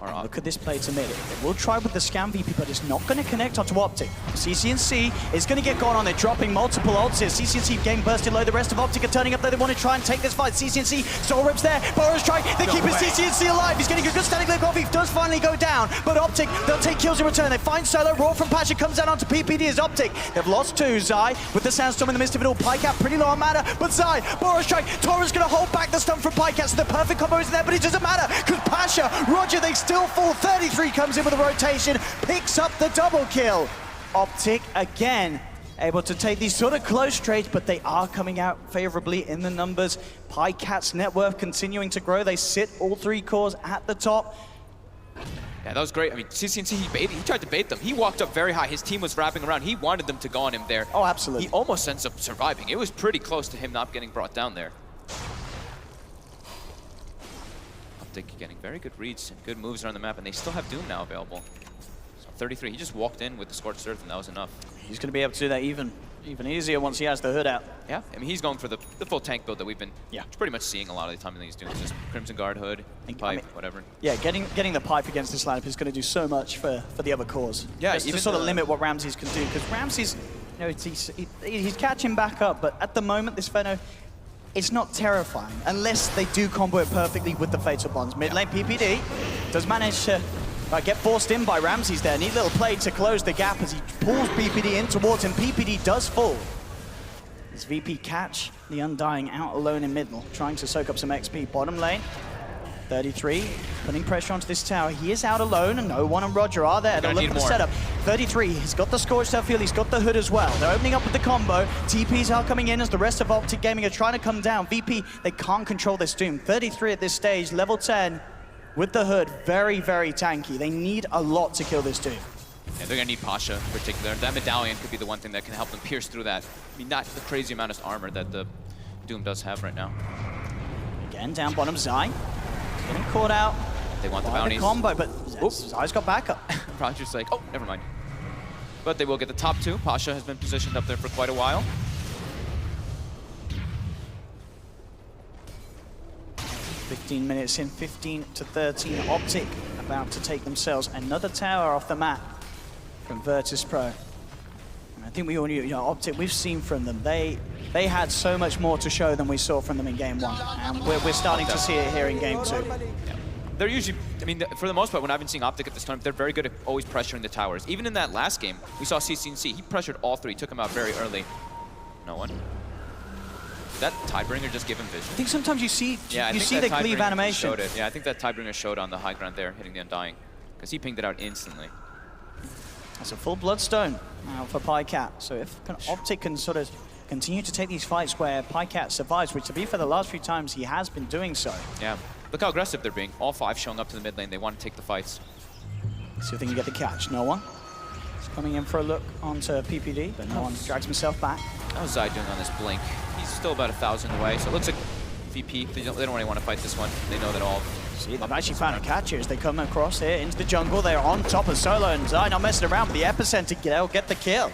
on. Look at this play to mid. They will try with the scam VP, but it's not going to connect onto OpTic. CCNC is going to get gone on. They're dropping multiple ults here. CCNC getting bursted low. The rest of OpTic are turning up though. They want to try and take this fight. CCNC, Soul Rip's there. Burrow Strike. They're keeping CCNC alive. He's getting a good static lick off. He does finally go down, but OpTic, they'll take kills in return. They find Solo. Roar from Pasha comes down onto PPD as OpTic. They've lost 2. Zai with the Sandstorm in the midst of it all. Pycat pretty low on mana, but Zai, Burrow Strike. Tora's going to hold back the stun from Pycat, so the perfect combo is there, but it doesn't matter because Pasha, Roger, they still full. 33 comes in with a rotation, picks up the double kill. OpTic again able to take these sort of close trades, but they are coming out favorably in the numbers. Pycat's net worth continuing to grow. They sit all 3 cores at the top. Yeah, that was great. I mean, CCNC, he tried to bait them. He walked up very high. His team was wrapping around. He wanted them to go on him there. Oh, absolutely. He almost ends up surviving. It was pretty close to him not getting brought down there. OpTic getting very good reads and good moves around the map, and they still have Doom now available. So 33, he just walked in with the Scorched Earth, and that was enough. He's going to be able to do that even easier once he has the hood out. Yeah, I mean, he's going for the full tank build that we've been pretty much seeing a lot of the time in these Dooms. Just Crimson Guard, hood, pipe, whatever. Yeah, getting the pipe against this lineup is going to do so much for the other cores. Yeah, just even to sort of limit what Ramses can do, because Ramses, you know, he's catching back up, but at the moment, this Feno, it's not terrifying unless they do combo it perfectly with the Fatal Bonds. Mid lane PPD does manage to get forced in by Ramses there. Neat little play to close the gap as he pulls PPD in towards him. PPD does fall. Does VP catch the Undying out alone in middle, trying to soak up some XP. Bottom lane, 33, putting pressure onto this tower. He is out alone, and no one and Roger are there. They'll look for the setup. 33, he's got the Scorched Earth field, he's got the hood as well. They're opening up with the combo. TPs are coming in as the rest of OpTic Gaming are trying to come down. VP, they can't control this Doom. 33 at this stage, level 10 with the hood. Very, very tanky. They need a lot to kill this Doom. Yeah, they're gonna need Pasha in particular. That medallion could be the one thing that can help them pierce through that. I mean, not the crazy amount of armor that the Doom does have right now. Again, down bottom, Zai. Getting caught out. They want the by bounties. Combo, but Zai's got backup. Roger's like, oh, never mind. But they will get the top 2. Pasha has been positioned up there for quite a while. $15 minutes in, 15 to 13. OpTic about to take themselves another tower off the map from Virtus.pro. And I think we all knew, you know, OpTic, we've seen from them. They had so much more to show than we saw from them in game 1. And we're starting to see it here in game 2. Yeah. They're usually, I mean, for the most part, when I've been seeing OpTic at this tournament, they're very good at always pressuring the towers. Even in that last game, we saw CCNC. He pressured all 3, took him out very early. No one. Did that Tidebringer just give him vision? I think sometimes you see the cleave animation. Showed it. Yeah, I think that Tidebringer showed on the high ground there, hitting the Undying, because he pinged it out instantly. That's a full Bloodstone out for Pycat. So if OpTic can sort of continue to take these fights where Pycat survives, which to be fair, the last few times he has been doing so. Yeah, look how aggressive they're being. All 5 showing up to the mid lane. They want to take the fights. See if they can get the catch. No one. He's coming in for a look onto PPD, but no one drags himself back. How is Zai doing on this blink? He's still about 1,000 away, so it looks like VP, they don't really want to fight this one. They know that all... See, they've actually found a catch here as they come across here into the jungle. They're on top of Solo, and Zai not messing around with the epicenter. They'll get the kill.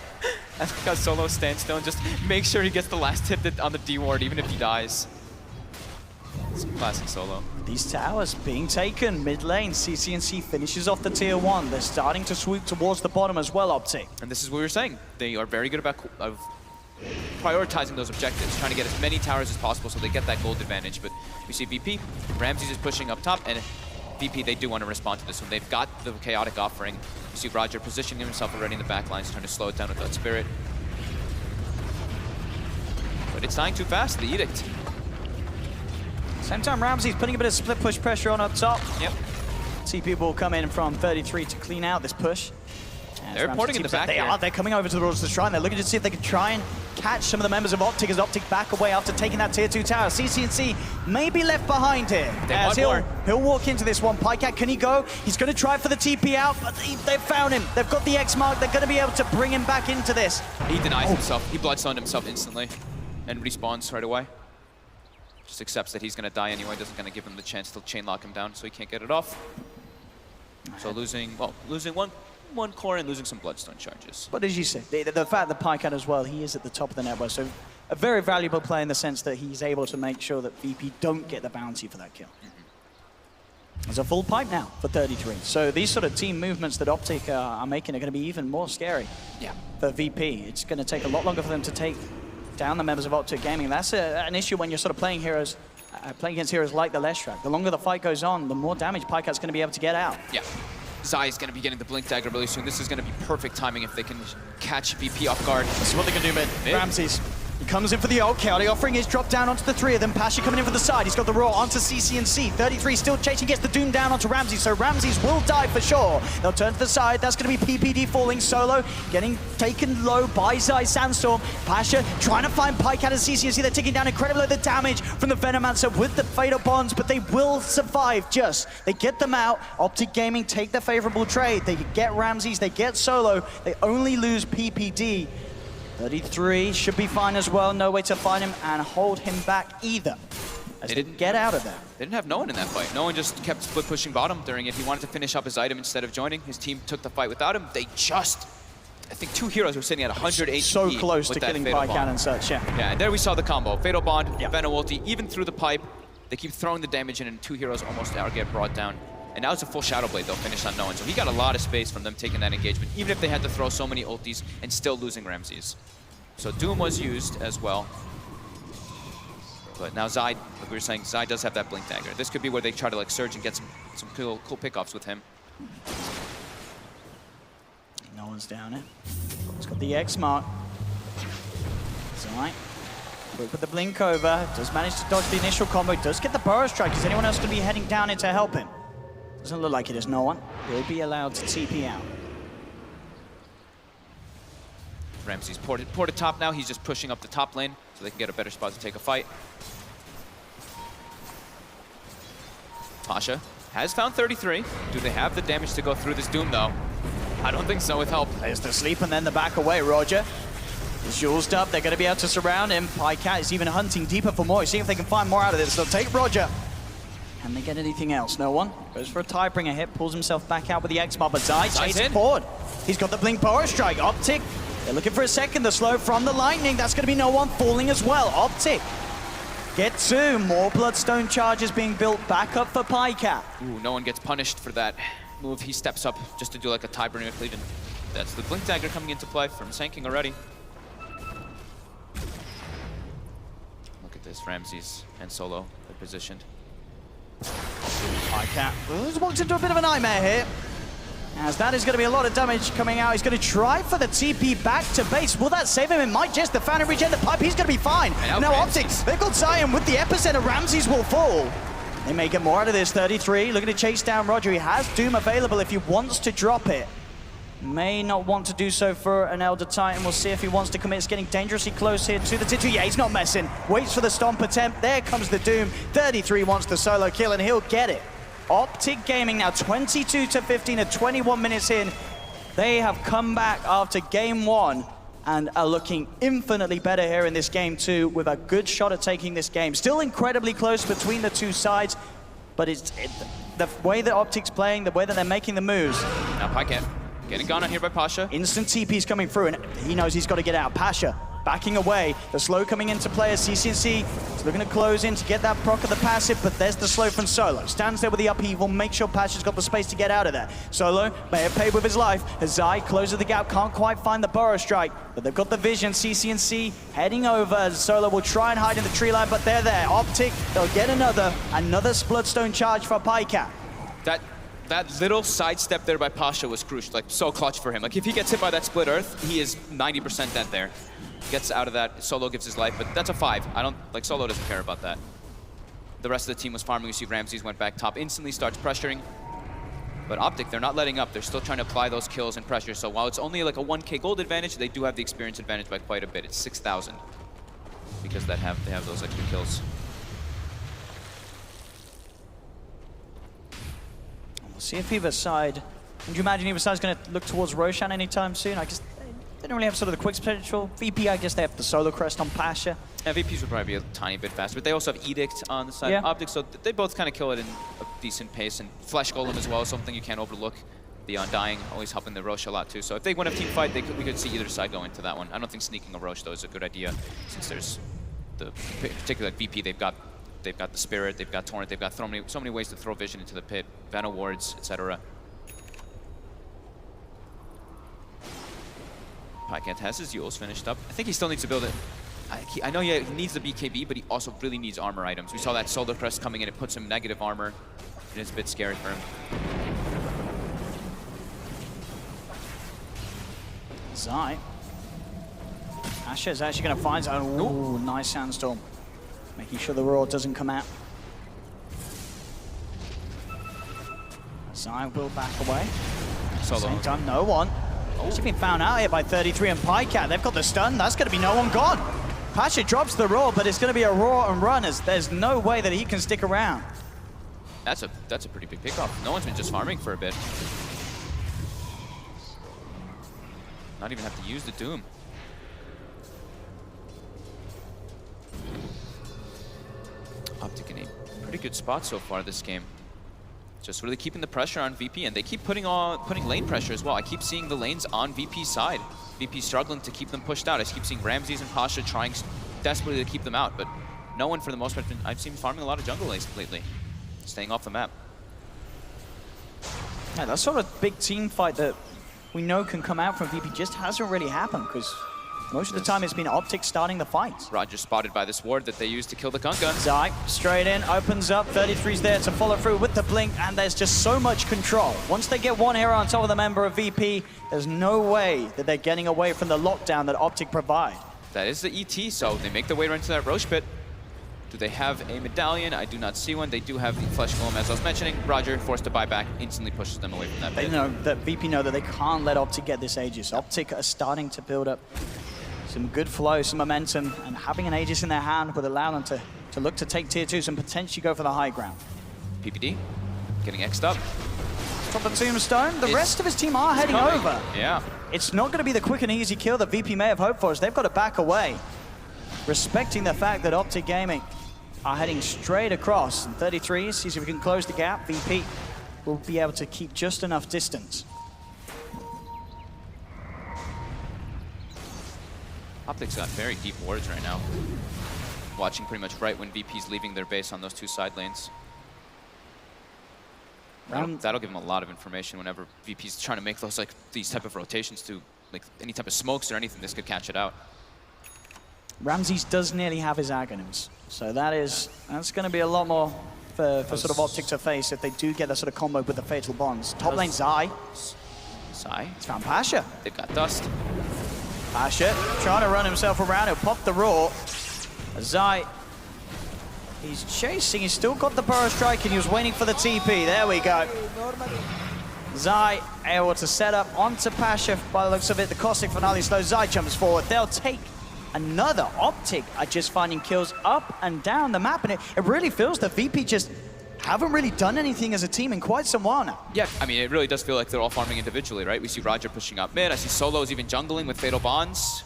I think how Solo stands still and just make sure he gets the last hit on the D ward, even if he dies. It's classic Solo. These towers being taken mid lane. CCNC finishes off the tier 1. They're starting to swoop towards the bottom as well, OpTic. And this is what we were saying. They are very good about prioritizing those objectives, trying to get as many towers as possible so they get that gold advantage. But we see VP, Ramses is pushing up top, and VP, they do want to respond to this one. They've got the chaotic offering. You see Roger positioning himself already in the back lines, trying to slow it down with that spirit. But it's dying too fast, the edict. Same time, Ramsey's putting a bit of split push pressure on up top. Yep. TP will come in from 33 to clean out this push. They're reporting in the back here. They're coming over to the Roshan Shrine. They're looking to see if they can try and catch some of the members of OpTic as OpTic back away after taking that tier 2 tower. CCNC may be left behind here. He'll walk into this one. Pycat, can he go? He's going to try for the TP out, but they've found him. They've got the X mark. They're going to be able to bring him back into this. He denies himself. He bloodstoned himself instantly and respawns right away. Just accepts that he's going to die anyway. Doesn't going to give him the chance to chain lock him down so he can't get it off. So losing one core and losing some bloodstone charges. What did you say? The fact that Pycat as well, he is at the top of the network. So a very valuable player in the sense that he's able to make sure that VP don't get the bounty for that kill. There's a full pipe now for 33. So these sort of team movements that OpTic are making are going to be even more scary for VP. It's going to take a lot longer for them to take down the members of OpTic Gaming. That's an issue when you're sort of playing heroes, playing against heroes like the Leshrac. The longer the fight goes on, the more damage Pycat's going to be able to get out. Yeah. Zai is going to be getting the Blink Dagger really soon. This is going to be perfect timing if they can catch VP off guard. This is what they can do, mid. Ramses He comes in for the ult kill. The offering is dropped down onto the three of them. Pasha coming in for the side. He's got the roar onto CCNC. 33 still chasing, gets the Doom down onto Ramsey. So Ramses will die for sure. They'll turn to the side. That's going to be PPD falling solo. Getting taken low by Zai Sandstorm. Pasha trying to find Pycat and CCNC. They're taking down incredibly the damage from the Venomancer with the Fatal Bonds, but they will survive just. They get them out. OpTic Gaming take the favorable trade. They get Ramses, they get solo. They only lose PPD. 33 should be fine as well. No way to find him and hold him back either. As they didn't get out of there. They didn't have no one in that fight. No one just kept split pushing bottom during it. He wanted to finish up his item instead of joining. His team took the fight without him. They just, I think 2 heroes were sitting at 100 HP. So close to killing Pycat and such, yeah. Yeah, and there we saw the combo. Fatal Bond, Yeah. Venom ulti, even through the pipe. They keep throwing the damage in and 2 heroes almost get brought down. And now it's a full Shadow Blade, they'll finish unknown. So he got a lot of space from them taking that engagement, even if they had to throw so many ultis and still losing Ramses. So Doom was used as well. But now Zai, like we were saying, Zai does have that Blink Dagger. This could be where they try to like surge and get some cool pickoffs with him. No one's down it. He's got the X mark. Zai. Quick with the blink over. Does manage to dodge the initial combo. Does get the Burrow Strike. Is anyone else going to be heading down in to help him? Doesn't look like it is. No one. He'll be allowed to TP out. Ramses ported top now. He's just pushing up the top lane so they can get a better spot to take a fight. Pasha has found 33. Do they have the damage to go through this Doom though? I don't think so with help. There's the sleep and then the back away, Roger. He's Julesed up. They're going to be able to surround him. Pycat is even hunting deeper for more. See if they can find more out of this. They'll take Roger. Can they get anything else? No one. Goes for a Tidebringer hit. Pulls himself back out with the X-Bar. But Zai chasing forward. He's got the Blink Power Strike. OpTic. They're looking for a second. The slow from the Lightning. That's going to be no one falling as well. OpTic. Get 2. More Bloodstone charges being built back up for Pycat. Ooh, no one gets punished for that move. He steps up just to do like a Tidebringer cleave. And that's the Blink Dagger coming into play from Sanking already. Look at this, Ramses and Solo are positioned. Pycat has walked into a bit of a nightmare here. As that is going to be a lot of damage coming out. He's going to try for the TP back to base. Will that save him? It might just. The Phantom regen the pipe. He's going to be fine. And now OpTic. They've got Zion with the epicenter. Ramses will fall. They may get more out of this. 33 looking to chase down Roger. He has Doom available if he wants to drop it. May not want to do so for an Elder Titan. We'll see if he wants to commit. It's getting dangerously close here to the Titu. Yeah, he's not messing. Waits for the stomp attempt. There comes the Doom. 33 wants the solo kill, and he'll get it. OpTic Gaming now 22-15 at 21 minutes in. They have come back after game 1 and are looking infinitely better here in this game 2 with a good shot at taking this game. Still incredibly close between the two sides, but the way that OpTic's playing, the way that they're making the moves. Now Pycat getting gone on here by Pasha. Instant TP's coming through, and he knows he's got to get out. Pasha backing away. The slow coming into play as CCNC is looking to close in to get that proc of the passive, but there's the slow from Solo. Stands there with the upheaval, makes sure Pasha's got the space to get out of there. Solo may have paid with his life as Zai closes the gap, can't quite find the Burrow Strike, but they've got the vision. CCNC heading over as Solo will try and hide in the tree line, but they're there. OpTic, they'll get another Bloodstone charge for Pycat. That little sidestep there by Pasha was crucial, like so clutch for him. Like if he gets hit by that split earth, he is 90% dead there. Gets out of that, Solo gives his life, but that's a 5. Solo doesn't care about that. The rest of the team was farming. You see Ramses went back top instantly, starts pressuring. But OpTic, they're not letting up. They're still trying to apply those kills and pressure. So while it's only like a 1k gold advantage, they do have the experience advantage by quite a bit. It's 6,000 because they have those extra kills. We'll see if either side. Would you imagine either side's going to look towards Roshan anytime soon? I guess they don't really have sort of the quick potential. VP, I guess they have the solo crest on Pasha. Yeah, VPs would probably be a tiny bit faster, but they also have Edict on the side of OpTic, so they both kind of kill it in a decent pace. And Flesh Golem as well is something you can't overlook. The Undying always helping the Rosh a lot too. So if they win a team fight, we could see either side go into that one. I don't think sneaking a Rosh though is a good idea, since there's the particular VP they've got the Spirit, they've got Torrent, they've got so many ways to throw Vision into the pit, Venom wards, etc. Pycat has his Yules finished up. I think he still needs to build it. I know he needs the BKB, but he also really needs armor items. We saw that Solar Crest coming in, it puts him negative armor. It is a bit scary for him. Zai Asher is actually going to find zone. Ooh, nice sandstorm. Making sure the roar doesn't come out. Zai will back away. Solo. Same time, no one. She's been found out here by 33 and Pycat. They've got the stun. That's going to be no one gone. Pasha drops the roar, but it's going to be a roar and run as there's no way that he can stick around. That's a pretty big pickoff. No one's been just farming for a bit. Not even have to use the Doom. OpTic in a pretty good spot so far this game. Just really keeping the pressure on VP, and they keep putting lane pressure as well. I keep seeing the lanes on VP's side. VP struggling to keep them pushed out. I keep seeing Ramses and Pasha trying desperately to keep them out, but no one for the most part. I've seen farming a lot of jungle lanes lately, staying off the map. Yeah, that sort of big team fight that we know can come out from VP just hasn't really happened because most of the time it's been OpTic starting the fight. Roger spotted by this ward that they used to kill the Kunkka. Zai straight in, opens up, 33's there to follow through with the blink, and there's just so much control. Once they get one hero on top of the member of VP, there's no way that they're getting away from the lockdown that OpTic provide. That is the ET, so they make their way right into that Roche pit. Do they have a medallion? I do not see one. They do have the Flesh Golem, as I was mentioning. Roger, forced to buy back, instantly pushes them away from that They pit. know that VP know that they can't let OpTic get this Aegis. OpTic are starting to build up some good flow, some momentum, and having an Aegis in their hand would allow them to look to take tier 2s and potentially go for the high ground. PPD getting X'd up. Drop the tombstone. The rest of his team are heading over. Yeah. It's not going to be the quick and easy kill that VP may have hoped for, as they've got to back away, respecting the fact that OpTic Gaming are heading straight across. And 33 sees if we can close the gap. VP will be able to keep just enough distance. OpTic's got very deep wards right now. Watching pretty much right when VP's leaving their base on those two side lanes. That'll give them a lot of information whenever VP's trying to make those these type of rotations to any type of smokes or anything. This could catch it out. Ramses does nearly have his Aghanims, so that's going to be a lot more for sort of OpTic to face if they do get that sort of combo with the Fatal Bonds. Top lane Zai. Zai. It's found Pasha. They've got Dust. Pasha trying to run himself around. He'll pop the roar. Zai, he's chasing. He's still got the burrow strike, and he was waiting for the TP. There we go. Zai able to set up onto Pasha. By the looks of it, the Cossack finale slows. Zai jumps forward. They'll take another. OpTic are just finding kills up and down the map, and it really feels that VP just haven't really done anything as a team in quite some while now. Yeah, I mean, it really does feel like they're all farming individually, right? We see Roger pushing out mid. I see Solo's even jungling with Fatal Bonds.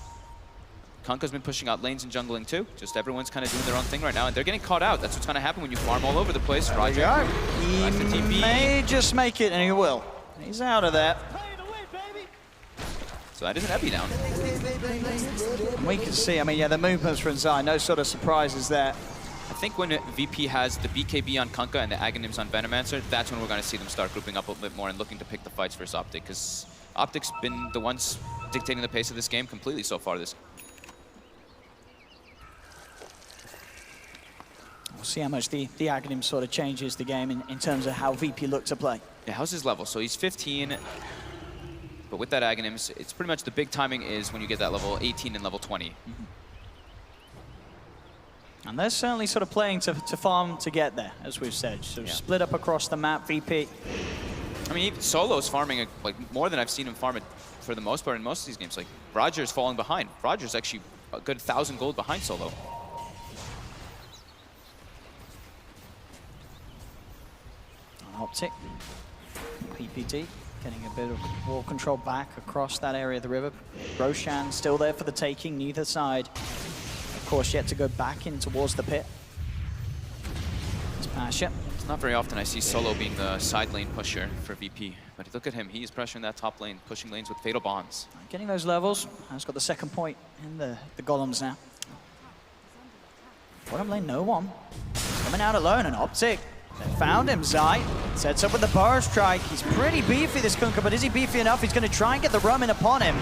Kunkka's been pushing out lanes and jungling too. Just everyone's kind of doing their own thing right now, and they're getting caught out. That's what's going to happen when you farm all over the place. Roger. He may just make it, and he will. He's out of that. So that is an Epi down. And we can see, I mean, yeah, the movements from Zai, no sort of surprises there. I think when VP has the BKB on Kunkka and the Aghanims on Venomancer, that's when we're going to see them start grouping up a little bit more and looking to pick the fights versus OpTic, because OpTic's been the ones dictating the pace of this game completely so far. We'll see how much the Aghanim sort of changes the game in terms of how VP look to play. Yeah, how's his level? So he's 15, but with that Aghanims, it's pretty much the big timing is when you get that level 18 and level 20. Mm-hmm. And they're certainly sort of playing to farm to get there, as we've said. So split up across the map, VP. I mean, even Solo's farming more than I've seen him farm it for the most part in most of these games. Like, Roger's falling behind. Roger's actually a good 1,000 gold behind Solo. OpTic, PPD, getting a bit of wall control back across that area of the river. Roshan still there for the taking, neither side. Of course, yet to go back in towards the pit. It's Pasha. It's not very often I see Solo being the side lane pusher for VP, but look at him. He's pressuring that top lane, pushing lanes with Fatal Bonds. Getting those levels. Has got the second point in the golems now. Bottom lane, no one. Coming out alone, and OpTic. They found him, Zai. Sets up with the burrow strike. He's pretty beefy, this Kunkka, but is he beefy enough? He's going to try and get the rum in upon him.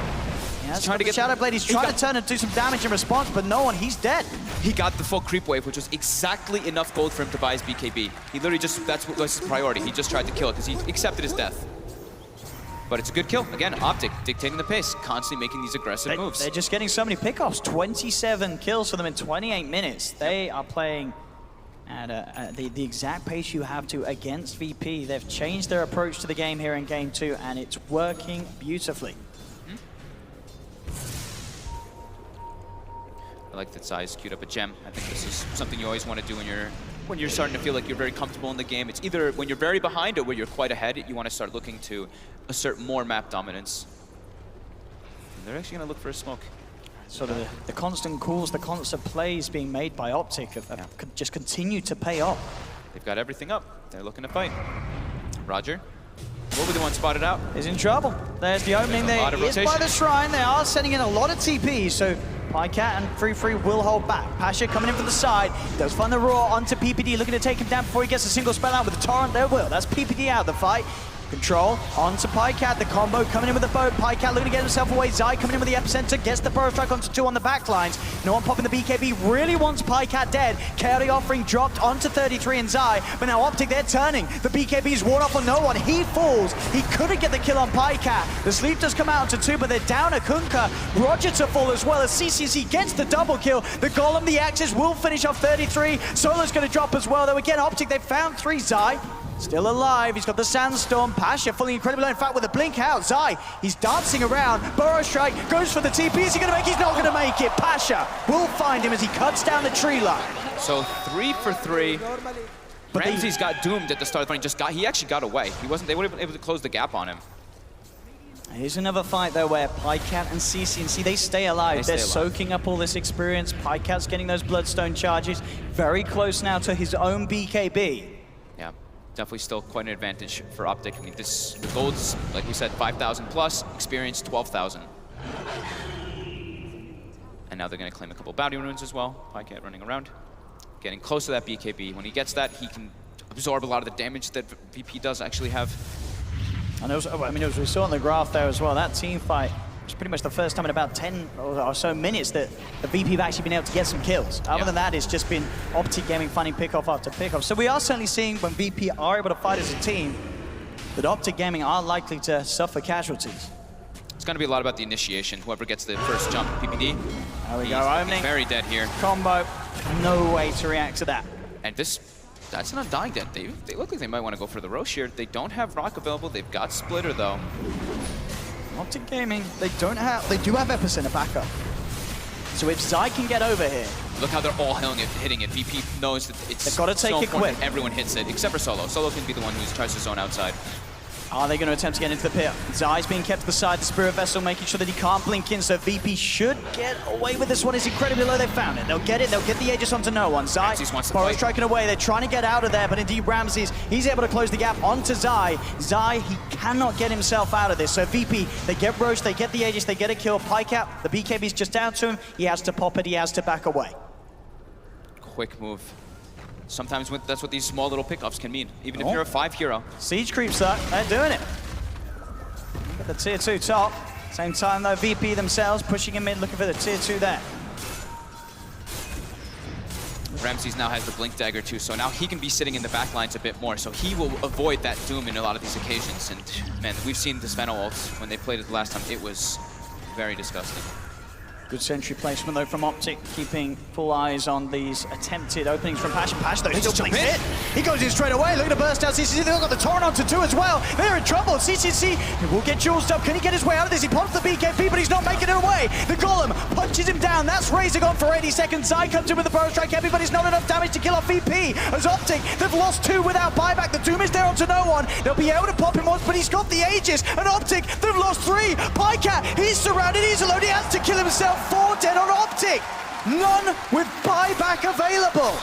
He's trying to get Shadow Blade. He's trying to turn and do some damage in response, but no one. He's dead. He got the full creep wave, which was exactly enough gold for him to buy his BKB. He literally just, that's what was his priority. He just tried to kill it because he accepted his death. But it's a good kill. Again, OpTic dictating the pace, constantly making these aggressive moves. They're just getting so many pickoffs. 27 kills for them in 28 minutes. They are playing at the exact pace you have to against VP. They've changed their approach to the game here in Game 2, and it's working beautifully. I like that Zai's queued up a gem. I think this is something you always want to do when you're starting to feel like you're very comfortable in the game. It's either when you're very behind or when you're quite ahead, you want to start looking to assert more map dominance. And they're actually going to look for a smoke. Sort of the constant calls, the constant plays being made by OpTic have just continue to pay off. They've got everything up. They're looking to fight. Roger, what were the one spotted out? Is in trouble. There's the opening there. He is by the shrine. They are sending in a lot of TPs, so Pycat and Free will hold back. Pasha coming in from the side. Does find the Roar onto PPD, looking to take him down before he gets a single spell out with the Torrent. There will. That's PPD out of the fight. Control onto Pycat, the combo coming in with the boat. Pycat looking to get himself away. Zai coming in with the epicenter, gets the Burrow Strike onto 2 on the back lines. No one popping the BKB, really wants Pycat dead. Chaotic offering dropped onto 33 and Zai, but now OpTic, they're turning. The BKB's worn off on no one. He falls. He couldn't get the kill on Pycat. The sleep does come out onto 2, but they're down a Kunkka. Roger to fall as well as CCC gets the double kill. The Golem, the Axis will finish off 33. Solo's going to drop as well, though again, OpTic, they found 3. Zai still alive, he's got the Sandstorm. Pasha fully incredible, in fact, with a blink out. Zai, he's dancing around. Burrow Strike goes for the TP. Is he going to make it? He's not going to make it. Pasha will find him as he cuts down the tree line. So 3 for 3. But Ramses got doomed at the start of the fight. He actually got away. They would have been able to close the gap on him. Here's another fight, though, where Pycat and CCNC, they stay alive. They're soaking up all this experience. Pycat's getting those Bloodstone charges. Very close now to his own BKB. Yeah. Definitely still quite an advantage for OpTic. I mean, the gold's, like we said, 5,000 plus, experience 12,000. And now they're going to claim a couple bounty runes as well. Pycat running around, getting close to that BKB. When he gets that, he can absorb a lot of the damage that VP does actually have. And as we saw on the graph there as well, that team fight was pretty much the first time in about 10 or so minutes that the VP have actually been able to get some kills. Other than that, it's just been OpTic Gaming finding pickoff after pickoff. So we are certainly seeing when VP are able to fight as a team, that OpTic Gaming are likely to suffer casualties. It's going to be a lot about the initiation. Whoever gets the first jump, PPD. There we go, opening. Very dead here. Combo, no way to react to that. And that's an Undying dead. They look like they might want to go for the Roche here. They don't have Rock available. They've got Splitter though. OpTic Gaming, they do have Epicenter backup. So if Zai can get over here. Look how they're all hitting it. VP knows that it's they've got to take so it quick. Everyone hits it, except for Solo. Solo can be the one who tries to zone outside. Are they going to attempt to get into the pit? Zai's being kept to the side, the Spirit Vessel making sure that he can't blink in, so VP should get away with this one. It's incredibly low, they found it. They'll get it, they'll get the Aegis onto no one. Zai, Burrow striking away, they're trying to get out of there, but indeed Ramses, he's able to close the gap onto Zai. Zai, he cannot get himself out of this, so VP, they get Roche, they get the Aegis, they get a kill. Pycat, the BKB's just down to him, he has to pop it, he has to back away. Quick move. Sometimes that's what these small little pickups can mean, even if you're a 5 hero. Siege creeps though, they're doing it. The tier 2 top. Same time though, VP themselves pushing him in, looking for the tier 2 there. Ramses now has the Blink Dagger too, so now he can be sitting in the back lines a bit more, so he will avoid that Doom in a lot of these occasions. And man, we've seen the Sven ults when they played it the last time. It was very disgusting. Good sentry placement though from OpTic, keeping full eyes on these attempted openings from Pasha. Pasha though, he's still hit. He goes in straight away, looking to burst out CCC. They've got the Torrent onto 2 as well. They're in trouble. CCC will get Jules up. Can he get his way out of this? He pops the BKB, but he's not making it away. The Golem punches him down. That's Razor gone for 80 seconds. Zai comes in with the Burrow Strike heavy, but it's not enough damage to kill off VP. As OpTic, they've lost 2 without buyback. The Doom is there onto no one. They'll be able to pop him once, but he's got the Aegis. And OpTic, they've lost 3. Pycat, he's surrounded. He's alone. He has to kill himself. 4 dead on OpTic. None with buyback available.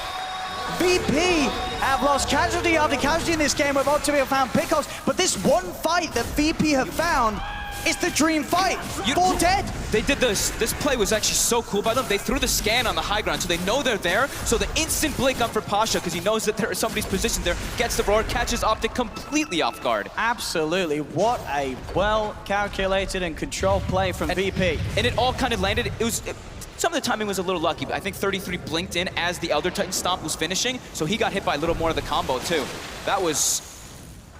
VP have lost casualty after casualty in this game where OpTic have found pickoffs, but this one fight that VP have found is the dream fight. 4 dead. They did this. This play was actually so cool by them. They threw the scan on the high ground, so they know they're there. So the instant blink up for Pasha, because he knows that there is somebody's positioned there, gets the Roar, catches OpTic completely off guard. Absolutely. What a well-calculated and controlled play from VP. And it all kind of landed. Some of the timing was a little lucky, but I think 33 blinked in as the Elder Titan Stomp was finishing, so he got hit by a little more of the combo too. That was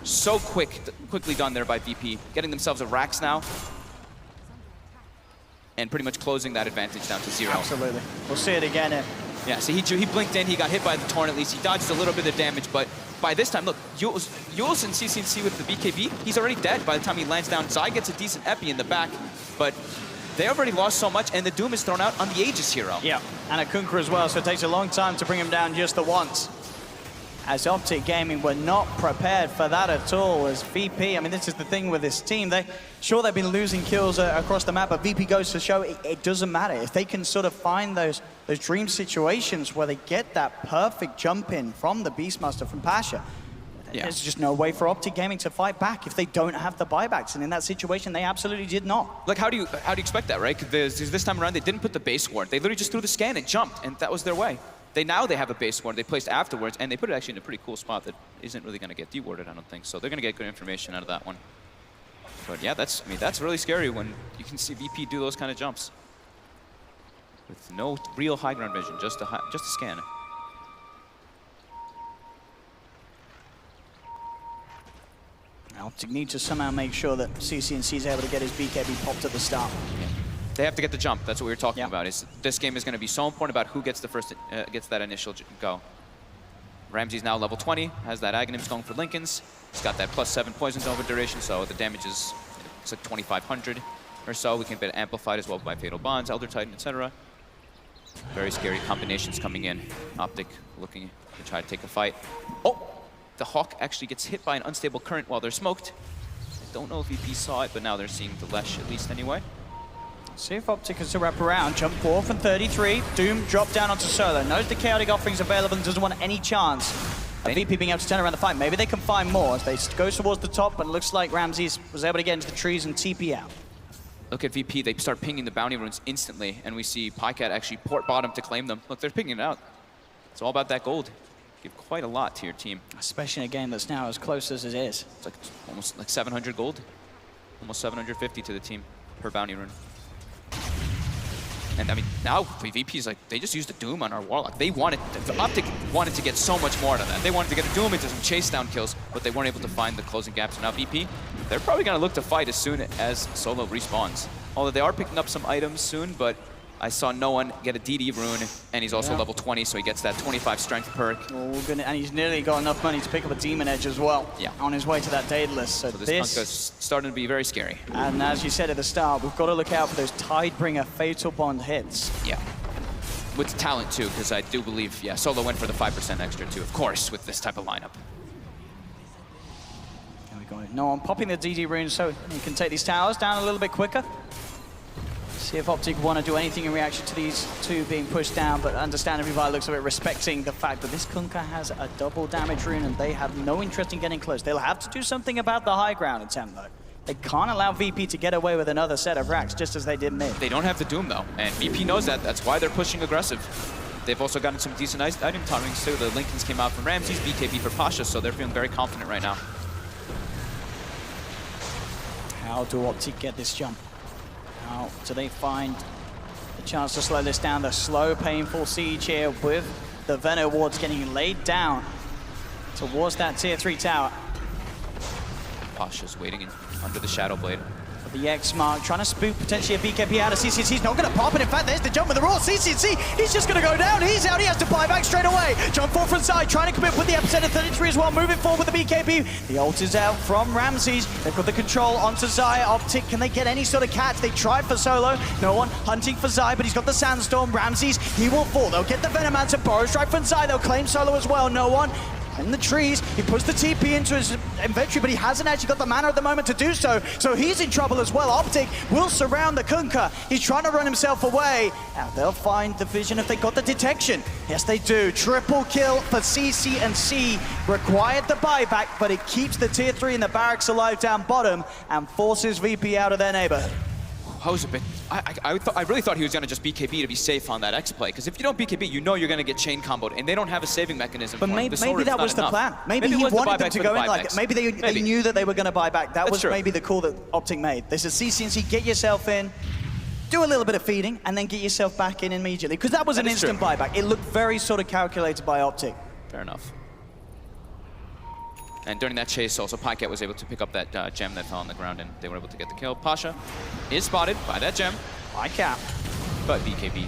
So quickly done there by VP, getting themselves a Rax now, and pretty much closing that advantage down to 0. Absolutely. We'll see it again here. Yeah, so he blinked in, he got hit by the Torn at least, he dodged a little bit of damage, but by this time, look, Jules and CCNC with the BKB, he's already dead by the time he lands down. Zai gets a decent epi in the back, but they already lost so much, and the Doom is thrown out on the Aegis hero. Yeah, and a Kunkka as well, so it takes a long time to bring him down just the once. As OpTic Gaming were not prepared for that at all, as VP, I mean, this is the thing with this team. They've been losing kills across the map, but VP goes to show it doesn't matter. If they can sort of find those dream situations where they get that perfect jump in from the Beastmaster, from Pasha, there's just no way for OpTic Gaming to fight back if they don't have the buybacks. And in that situation, they absolutely did not. Like, how do you expect that, right? Because this time around, they didn't put the base ward. They literally just threw the scan and jumped, and that was their way. Now they have a base ward they placed afterwards, and they put it actually in a pretty cool spot that isn't really going to get dewarded, I don't think. So they're going to get good information out of that one. But yeah, that's really scary when you can see VP do those kind of jumps with no real high ground vision, just a scan. OpTic need to somehow make sure that CCNC is able to get his BKB popped at the start. Yeah. They have to get the jump. That's what we were talking about. This game is going to be so important about who gets the first, gets that initial go. Ramsey's now level 20, has that Aghanims going for Linken's. He's got that +7 poisons over duration, so the damage is it's like 2,500 or so. We can get amplified as well by Fatal Bonds, Elder Titan, etc. Very scary combinations coming in. OpTic looking to try to take a fight. Oh! The Hawk actually gets hit by an unstable current while they're smoked. I don't know if VP saw it, but now they're seeing the Lesh at least anyway. See if OpTic is to wrap around. Jump 4 from 33. Doom drop down onto Solo. Knows the chaotic offerings available and doesn't want any chance of VP being able to turn around the fight. Maybe they can find more as they go towards the top, but it looks like Ramses was able to get into the trees and TP out. Look at VP, they start pinging the bounty runes instantly, and we see Pycat actually port bottom to claim them. Look, they're pinging it out. It's all about that gold. Give quite a lot to your team. Especially in a game that's now as close as it is. It's like almost like 700 gold. Almost 750 to the team per bounty rune. And I mean, now VP's like, they just used the Doom on our Warlock. OpTic wanted to get so much more out of that. They wanted to get a Doom into some chase down kills, but they weren't able to find the closing gaps. So now VP, they're probably gonna look to fight as soon as Solo respawns. Although they are picking up some items soon, but I saw no one get a DD rune, and he's also level 20, so he gets that 25 strength perk. Oh, and he's nearly got enough money to pick up a Demon Edge as well. Yeah. On his way to that Daedalus. So this Kunkka's starting to be very scary. And as you said at the start, we've got to look out for those Tidebringer Fatal Bond hits. Yeah. With talent too, because I do believe, yeah, Solo went for the 5% extra too, of course, with this type of lineup. There we go. No, I'm popping the DD rune so he can take these towers down a little bit quicker. See if OpTic want to do anything in reaction to these two being pushed down, but understandably by the looks of it, respecting the fact that this Kunkka has a double damage rune and they have no interest in getting close. They'll have to do something about the high ground attempt though. They can't allow VP to get away with another set of racks just as they did mid. They don't have the Doom though, and VP knows that. That's why they're pushing aggressive. They've also gotten some decent item timings too. The Linken's came out from Ramses, BKB for Pasha, so they're feeling very confident right now. How do OpTic get this jump? How do they find the chance to slow this down? The slow, painful siege here with the Venom wards getting laid down towards that tier 3 tower. Pasha's waiting under the Shadow Blade. The X mark, trying to spook potentially a BKB out of CCNC. He's not going to pop it. In fact, there's the jump with the Raw. CCNC, he's just going to go down. He's out. He has to buy back straight away. Jump forward from side, trying to commit with the epicenter 33 as well. Moving forward with the BKB. The ult is out from Ramses. They've got the control onto Zai. OpTic, can they get any sort of catch? They tried for Solo. No one hunting for Zai, but he's got the Sandstorm. Ramses, he will fall. They'll get the Venomancer. Burrow strike from Zai. They'll claim Solo as well. No one. In the trees, he puts the TP into his inventory, but he hasn't actually got the mana at the moment to do so. So he's in trouble as well. OpTic will surround the Kunkka. He's trying to run himself away. Now they'll find the vision if they got the detection. Yes, they do. Triple kill for CCNC. Required the buyback, but it keeps the tier 3 in the barracks alive down bottom and forces VP out of their neighborhood. I was a bit... I really thought he was going to just BKB to be safe on that X play, because if you don't BKB, you know you're going to get chain comboed, and they don't have a saving mechanism. But maybe that was the plan. Maybe he wanted them to go in like it. Maybe they knew that they were going to buy back. That was maybe the call that OpTic made. This is CCNC, get yourself in, do a little bit of feeding, and then get yourself back in immediately. Because that was an instant buyback. It looked very sort of calculated by OpTic. Fair enough. And during that chase, also, Pycat was able to pick up that gem that fell on the ground, and they were able to get the kill. Pasha is spotted by that gem. Pycat. But BKB.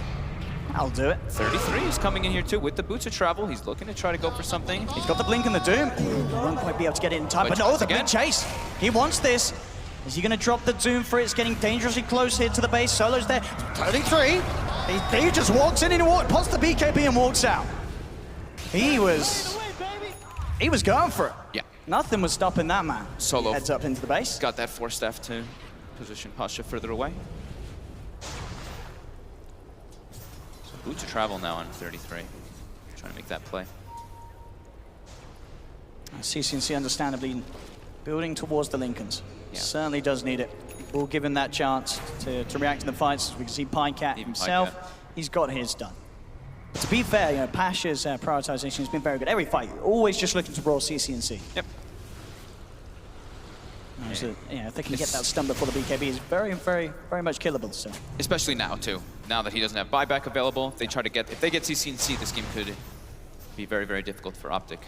I'll do it. 33 is coming in here, too, with the boots of travel. He's looking to try to go for something. He's got the blink and the doom. Won't quite be able to get it in time, but no, the big chase. He wants this. Is he going to drop the doom for it? It's getting dangerously close here to the base. Solo's there. 33. He just walks in and pops the BKB and walks out. He was going for it. Yeah. Nothing was stopping that man. Solo He heads up into the base. got that force staff to position Pasha further away. So boots of travel now on 33. Trying to make that play. CCNC understandably building towards the Lincolns. Yeah. Certainly does need it. We'll give him that chance to react to the fights. We can see Pycat himself. He's got his done. But to be fair, you know, Pasha's prioritization has been very good. Every fight, always just looking to brawl CCNC. Yep. So, if they can get that stun before the BKB, is very, very, very much killable. So. Especially now, too. Now that he doesn't have buyback available, if they get CCNC, this game could be very, very difficult for OpTic.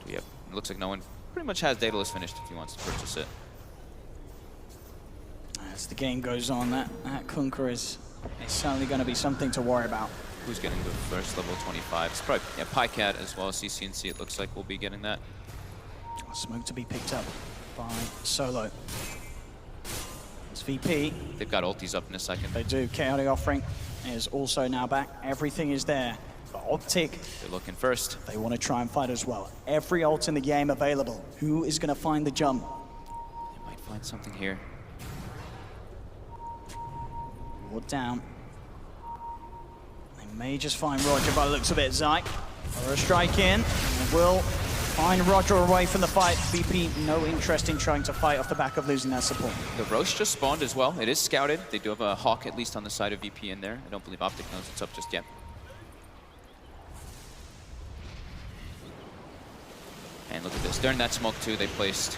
Yep, it looks like no one pretty much has Daedalus finished if he wants to purchase it. As the game goes on, that Kunkka is certainly going to be something to worry about. Who's getting the first level 25? It's probably Pycat as well as CCNC. It looks like we'll be getting that. Smoke to be picked up by Solo. It's VP. They've got ultis up in a second. They do. Chaotic Offering is also now back. Everything is there. But OpTic, They're looking first. they want to try and fight as well. Every ult in the game available. Who is going to find the jump? They might find something here. Ward down. They may just find Roger by the looks of it. Zyke, or a strike in. And will find Roger away from the fight. VP, no interest in trying to fight off the back of losing that support. The Roche just spawned as well. It is scouted. They do have a Hawk at least on the side of VP in there. I don't believe OpTic knows it's up just yet. And look at this. During that smoke too, they placed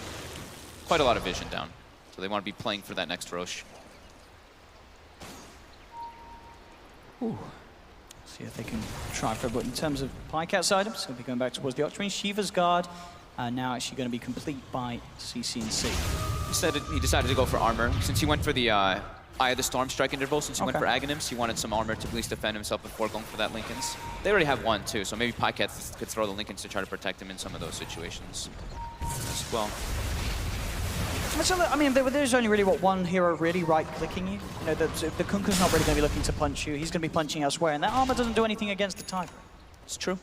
quite a lot of vision down. So they want to be playing for that next Roche. Ooh. See if they can try for it. But in terms of Pycat's items, so we'll be going back towards the Octarine. Shiva's Guard now actually going to be complete by CCNC. He decided to go for armor. Since he went for the Eye of the Storm strike interval, since he went for Aghanims, he wanted some armor to at least defend himself before going for that Linken's. They already have one too, so maybe Pycat could throw the Linken's to try to protect him in some of those situations as well. So, I mean, there's only really, one hero really right-clicking you? You know, the Kunkka's not really going to be looking to punch you. He's going to be punching elsewhere, and that armor doesn't do anything against the type. It's true.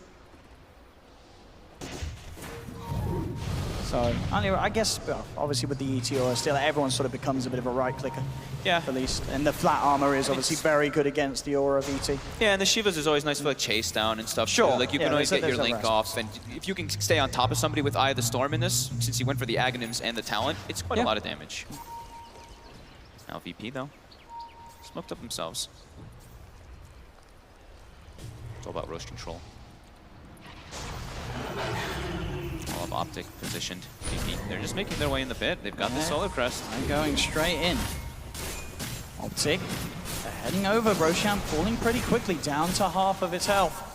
So, I guess, well, obviously with the ETO still, everyone sort of becomes a bit of a right-clicker. Yeah. At least. And the flat armor is obviously very good against the aura of ET. Yeah, and the Shivas is always nice for like chase down and stuff. Sure. Like you can always get your link off, and if you can stay on top of somebody with Eye of the Storm in this, since he went for the Aghanims and the talent, it's quite a lot of damage. Now VP though, smoked up themselves. It's all about Roche control. All of OpTic positioned. VP, they're just making their way in the pit. They've got the Solar Crest. I'm going straight in. OpTic, they're heading over. Roshan falling pretty quickly, down to half of its health.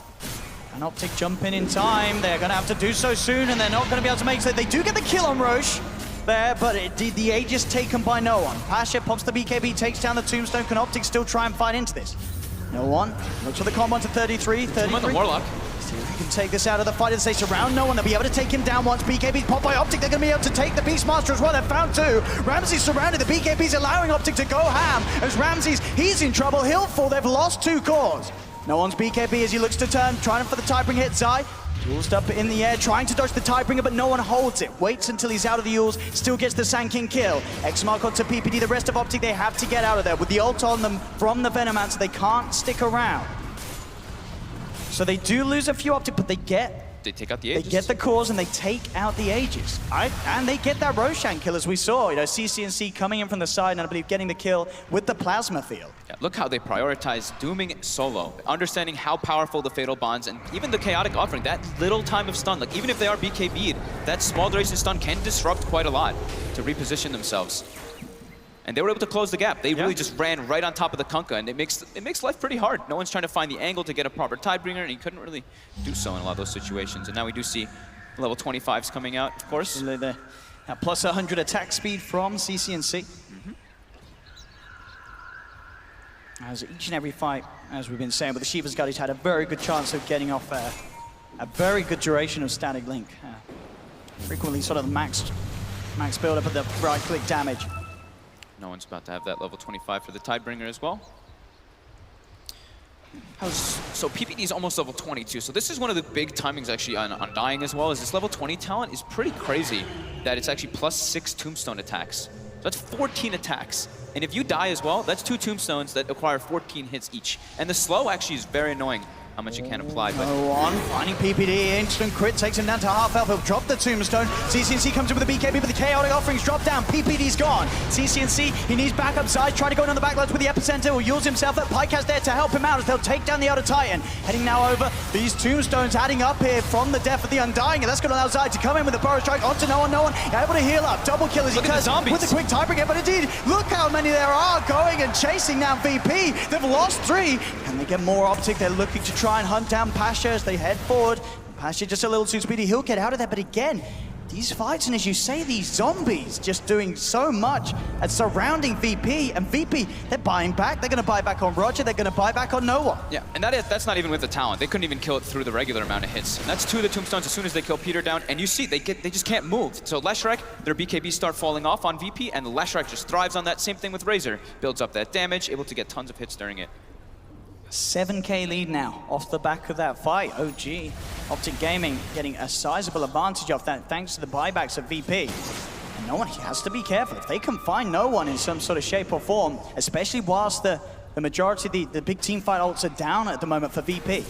And OpTic jump in time. They're going to have to do so soon, and they're not going to be able to make it. They do get the kill on Roche there, but the Aegis taken by no one. Pasha pops the BKB, takes down the Tombstone. Can OpTic still try and fight into this? No one. Looks for the combo to 33. 33. On the Warlock. See if we can take this out of the fight as they surround no one. They'll be able to take him down once BKB's popped by OpTic. They're going to be able to take the Beastmaster as well. They've found two. Ramsey's surrounded. The BKB's allowing OpTic to go ham. As Ramsey's, he's in trouble. He'll fall. They've lost two cores. No one's BKB as he looks to turn, trying for the Tiebring hit. Zai, tooled up in the air, trying to dodge the Tiebringer, but no one holds it. Waits until he's out of the Yules, still gets the Sand King kill. X-Mark onto PPD. The rest of OpTic, they have to get out of there. With the ult on them from the Venomancer, they can't stick around. So they do lose a few OpTic, but they take out the Aegis. They get the cores and they take out the Aegis. And they get that Roshan kill, as we saw. You know, CCNC coming in from the side and I believe getting the kill with the Plasma Field. Yeah, look how they prioritize dooming solo, understanding how powerful the Fatal Bonds and even the Chaotic Offering, that little time of stun, like even if they are BKB'd, that small duration stun can disrupt quite a lot to reposition themselves. And they were able to close the gap. They really just ran right on top of the Kunkka, and it makes life pretty hard. No one's trying to find the angle to get a proper Tidebringer, and he couldn't really do so in a lot of those situations. And now we do see level 25s coming out, of course. Plus 100 attack speed from CCNC. As each and every fight, as we've been saying, but the Shiva's Guardians had a very good chance of getting off a very good duration of static link. Frequently sort of the max build up of the right-click damage. No one's about to have that level 25 for the Tidebringer as well. So PPD is almost level 22. So this is one of the big timings actually on dying as well, is this level 20 talent is pretty crazy that it's actually plus 6 tombstone attacks. So that's 14 attacks. And if you die as well, that's 2 tombstones that acquire 14 hits each. And the slow actually is very annoying how much you can apply. But on, finding PPD, instant crit takes him down to half health. He'll drop the tombstone. CCNC comes in with the BKB, but the chaotic offerings drop down. PPD's gone. CCNC, he needs backup sides, trying to go in on the backlines with the epicenter. Will use himself up. Pycat's there to help him out as they'll take down the Outer Titan. Heading now over. These tombstones adding up here from the death of the Undying, and that's going to allow Zai to come in with a Burrow Strike onto no one. Able to heal up. Double kill as he does with the quick Tidebringer, but indeed, look how many there are going and chasing down VP. They've lost 3. Can they get more OpTic? They're looking to try and hunt down Pasha as they head forward. Pasha just a little too speedy. He'll get out of there, but again, these fights, and as you say, these zombies just doing so much at surrounding VP, and VP, they're buying back. They're going to buy back on Roger. They're going to buy back on Noah. yeah, and that's not even with the talent. They couldn't even kill it through the regular amount of hits. And that's 2 of the tombstones as soon as they kill Peter down. And you see, they just can't move. So Leshrac, their BKB start falling off on VP, and Leshrac just thrives on that. Same thing with Razor. Builds up that damage, able to get tons of hits during it. 7K lead now off the back of that fight. OG, OpTic Gaming getting a sizable advantage off that thanks to the buybacks of VP. And no one has to be careful. If they can find no one in some sort of shape or form, especially whilst the majority of the big team fight ults are down at the moment for VP.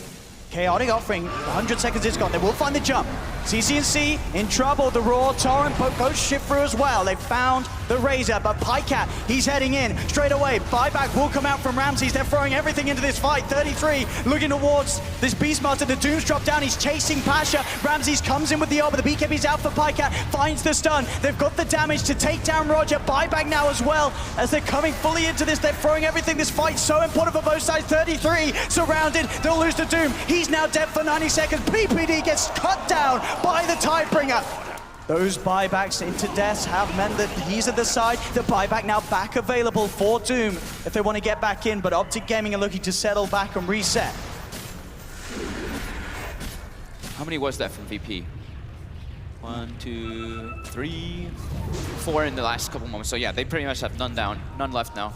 Chaotic offering, 100 seconds is gone. They will find the jump. CCNC in trouble. The Raw Torrent goes shift through as well. They found the Razor, but Pycat, he's heading in straight away. Buyback will come out from Ramses. They're throwing everything into this fight. 33 looking towards this Beastmaster. The Doom's dropped down. He's chasing Pasha. Ramses comes in with the ult, but the BKB's out for Pycat. Finds the stun. They've got the damage to take down Roger. Buyback now as well as they're coming fully into this. They're throwing everything. This fight's so important for both sides. 33 surrounded. They'll lose to Doom. He's now dead for 90 seconds. PPD gets cut down by the Tidebringer. Those buybacks into deaths have meant that he's at the side. The buyback now back available for Doom if they want to get back in, but OpTic Gaming are looking to settle back and reset. How many was that from VP? 1, 2, 3, 4 in the last couple moments. So yeah, they pretty much have none down, none left now.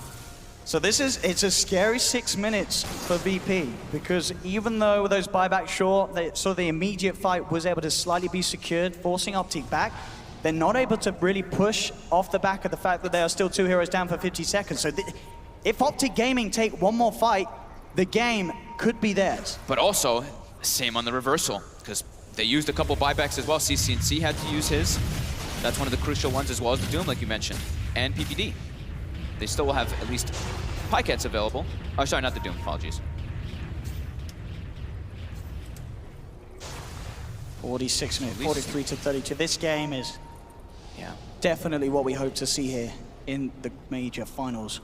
So it's a scary 6 minutes for VP, because even though those buybacks short, the immediate fight was able to slightly be secured, forcing OpTic back, they're not able to really push off the back of the fact that they are still 2 heroes down for 50 seconds. So if OpTic Gaming take one more fight, the game could be theirs. But also, same on the reversal, because they used a couple buybacks as well. CCNC had to use his. That's one of the crucial ones, as well as the Doom, like you mentioned, and PPD. They still will have at least Pycats available. Oh, sorry, not the Doom, apologies. 46 minutes, 43 to 32. This game is definitely what we hope to see here in the major finals.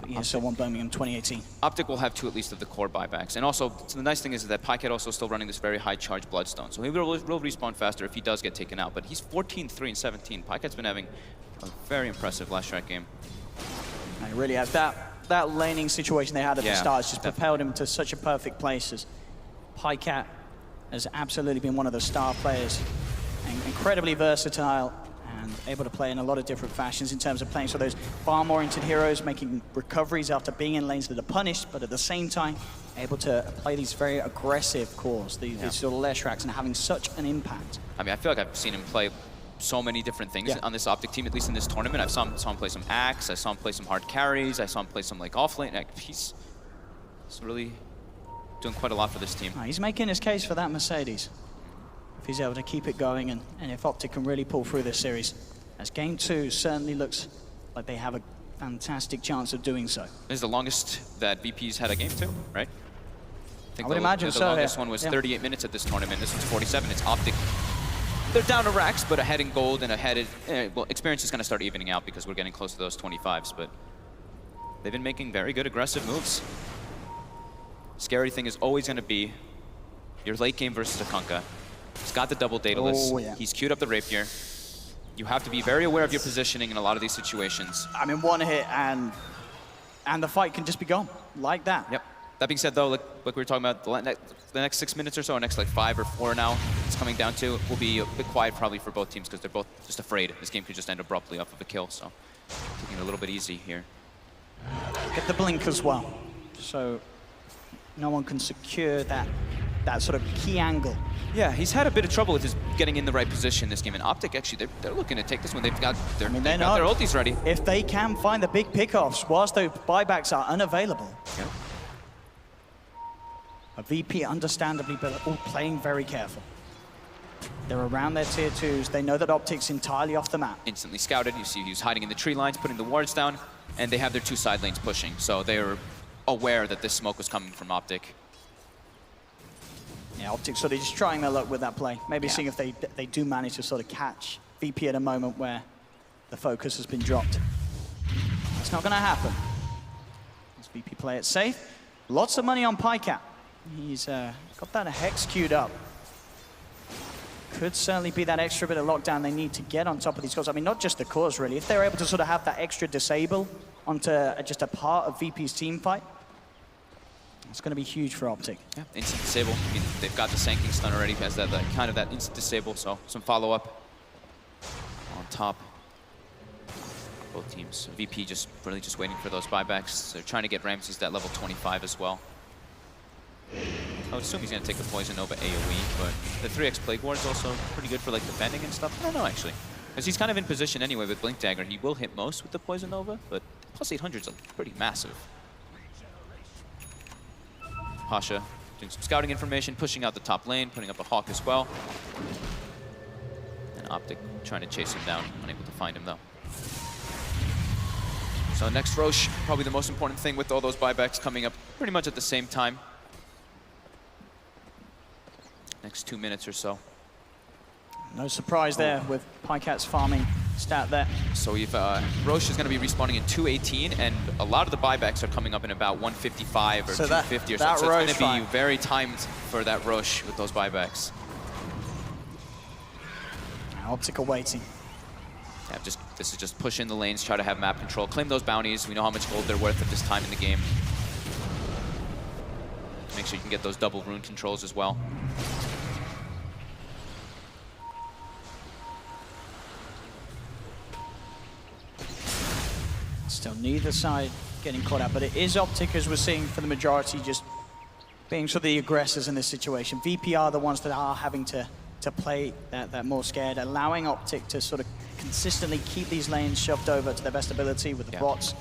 ESL One Birmingham 2018. OpTic will have 2 at least of the core buybacks. And also, the nice thing is that Pycat also still running this very high charge Bloodstone. So he will respawn faster if he does get taken out. But he's 14, 3, and 17. Pycat's been having a very impressive last track game. And it really has. That laning situation they had at the start has just propelled him to such a perfect place. As Pycat has absolutely been one of the star players, and incredibly versatile, and able to play in a lot of different fashions in terms of playing so those farm-oriented heroes, making recoveries after being in lanes that are punished, but at the same time, able to play these very aggressive cores, these sort of Leshracs, and having such an impact. I mean, I feel like I've seen him play so many different things on this OpTic team, at least in this tournament. I saw him play some Axe, I saw him play some hard carries, I saw him play some like off-lane. He's really doing quite a lot for this team. He's making his case for that Mercedes. If he's able to keep it going, and if OpTic can really pull through this series. As game 2 certainly looks like they have a fantastic chance of doing so. This is the longest that VP's had a game 2, right? I would imagine so. The longest one was 38 minutes at this tournament. This one's 47. It's OpTic they're down to racks, but ahead in gold and ahead in, well, experience is going to start evening out because we're getting close to those 25s, but they've been making very good aggressive moves. Scary thing is always going to be your late game versus a Kunkka. He's got the double Daedalus. Oh, yeah. He's queued up the Rapier. You have to be very aware of your positioning in a lot of these situations. I mean, one hit and the fight can just be gone like that. Yep. That being said, though, like we were talking about, the next 6 minutes or so, or next like 5 or 4 now, it's coming down to, will be a bit quiet probably for both teams because they're both just afraid. This game could just end abruptly off of a kill, so taking it a little bit easy here. Get the blink as well, so no one can secure that sort of key angle. Yeah, he's had a bit of trouble with his getting in the right position this game. And OpTic, actually, they're looking to take this one. They've got their, they've got their ultis ready. If they can find the big pickoffs whilst those buybacks are unavailable. Yeah. A VP, understandably, but all playing very careful. They're around their tier 2s. They know that OpTic's entirely off the map. Instantly scouted. You see he's hiding in the tree lines, putting the wards down, and they have their 2 side lanes pushing. So they are aware that this smoke was coming from OpTic. Yeah, OpTic sort of just trying their luck with that play. Maybe seeing if they do manage to sort of catch VP at a moment where the focus has been dropped. That's not going to happen. Let's VP play it safe. Lots of money on PyCat. He's got that Hex queued up. Could certainly be that extra bit of lockdown they need to get on top of these goals. I mean, not just the cores, really. If they're able to sort of have that extra disable onto just a part of VP's team fight, it's going to be huge for OpTic. Yeah, instant disable. I mean, they've got the Sanking stun already. Has that kind of that instant disable, so some follow-up on top. Both teams. VP just really just waiting for those buybacks. They're trying to get Ramses that level 25 as well. I would assume he's going to take the Poison Nova AoE, but the 3x Plague Ward is also pretty good for like defending and stuff. I don't know, actually. Because he's kind of in position anyway with Blink Dagger. He will hit most with the Poison Nova, but plus 800 is pretty massive. Pasha doing some scouting information, pushing out the top lane, putting up a Hawk as well. And OpTic trying to chase him down, unable to find him though. So next Rosh, probably the most important thing with all those buybacks coming up pretty much at the same time. Next 2 minutes or so. No surprise there with PyCat's farming stat there. So we've, Rosh is going to be respawning in 218, and a lot of the buybacks are coming up in about 155 or 250 or something. So it's going to be very timed for that Rosh with those buybacks. OpTic are waiting. Yeah, this is just push in the lanes, try to have map control, claim those bounties. We know how much gold they're worth at this time in the game. Make sure you can get those double rune controls as well. Still neither side getting caught out, but it is OpTic, as we're seeing for the majority, just being sort of the aggressors in this situation. VP are the ones that are having to play that more scared, allowing OpTic to sort of consistently keep these lanes shoved over to their best ability with the bots.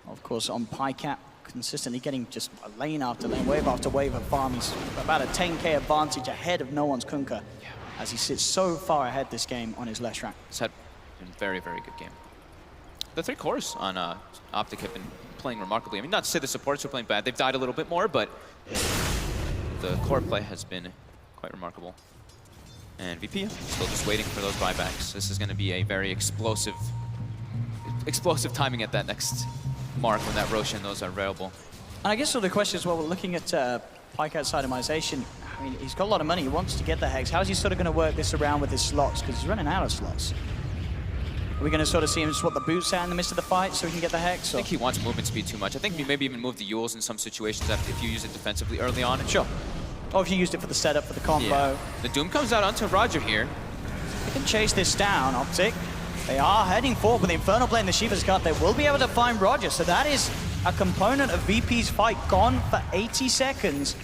Of course, on PyCat, consistently getting just lane after lane, wave after wave of farm. He's about a 10k advantage ahead of no one's Kunkka, as he sits so far ahead this game on his Leshrac. It's had a very, very good game. The 3 cores on OpTic have been playing remarkably. I mean, not to say the supports are playing bad. They've died a little bit more, but the core play has been quite remarkable. And VP still just waiting for those buybacks. This is going to be a very explosive timing at that next mark when that Roshan and those are available. And I guess sort of the question is, well, we're looking at PyCat's itemization. I mean, he's got a lot of money. He wants to get the Hex. How's he sort of going to work this around with his slots? Because he's running out of slots. Are we going to sort of see him swap the boots out in the midst of the fight so he can get the Hex? I think he wants movement speed too much. I think he maybe even move the Yules in some situations if you use it defensively early on. Sure. Or if you used it for the setup, for the combo. Yeah. The Doom comes out onto Roger here. They can chase this down, OpTic. They are heading forward with the Infernal Blade and the Shiva's Cut. They will be able to find Roger. So that is a component of VP's fight gone for 80 seconds.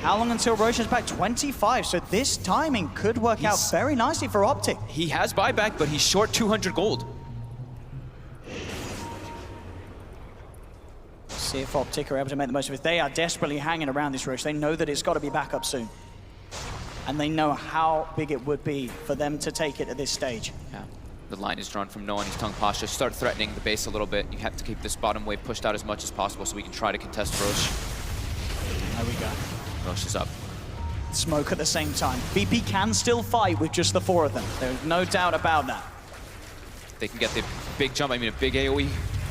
How long until Roshan's back? 25. So this timing could work out very nicely for OpTic. He has buyback, but he's short 200 gold. See if OpTic are able to make the most of it. They are desperately hanging around this Rosh. They know that it's got to be back up soon. And they know how big it would be for them to take it at this stage. Yeah. The line is drawn from Noah and his Tongue Pasha. Start threatening the base a little bit. You have to keep this bottom wave pushed out as much as possible so we can try to contest Rosh. There we go. Rosh is up. smoke at the same time. VP can still fight with just the 4 of them. There's no doubt about that. They can get the big jump. I mean, a big AoE,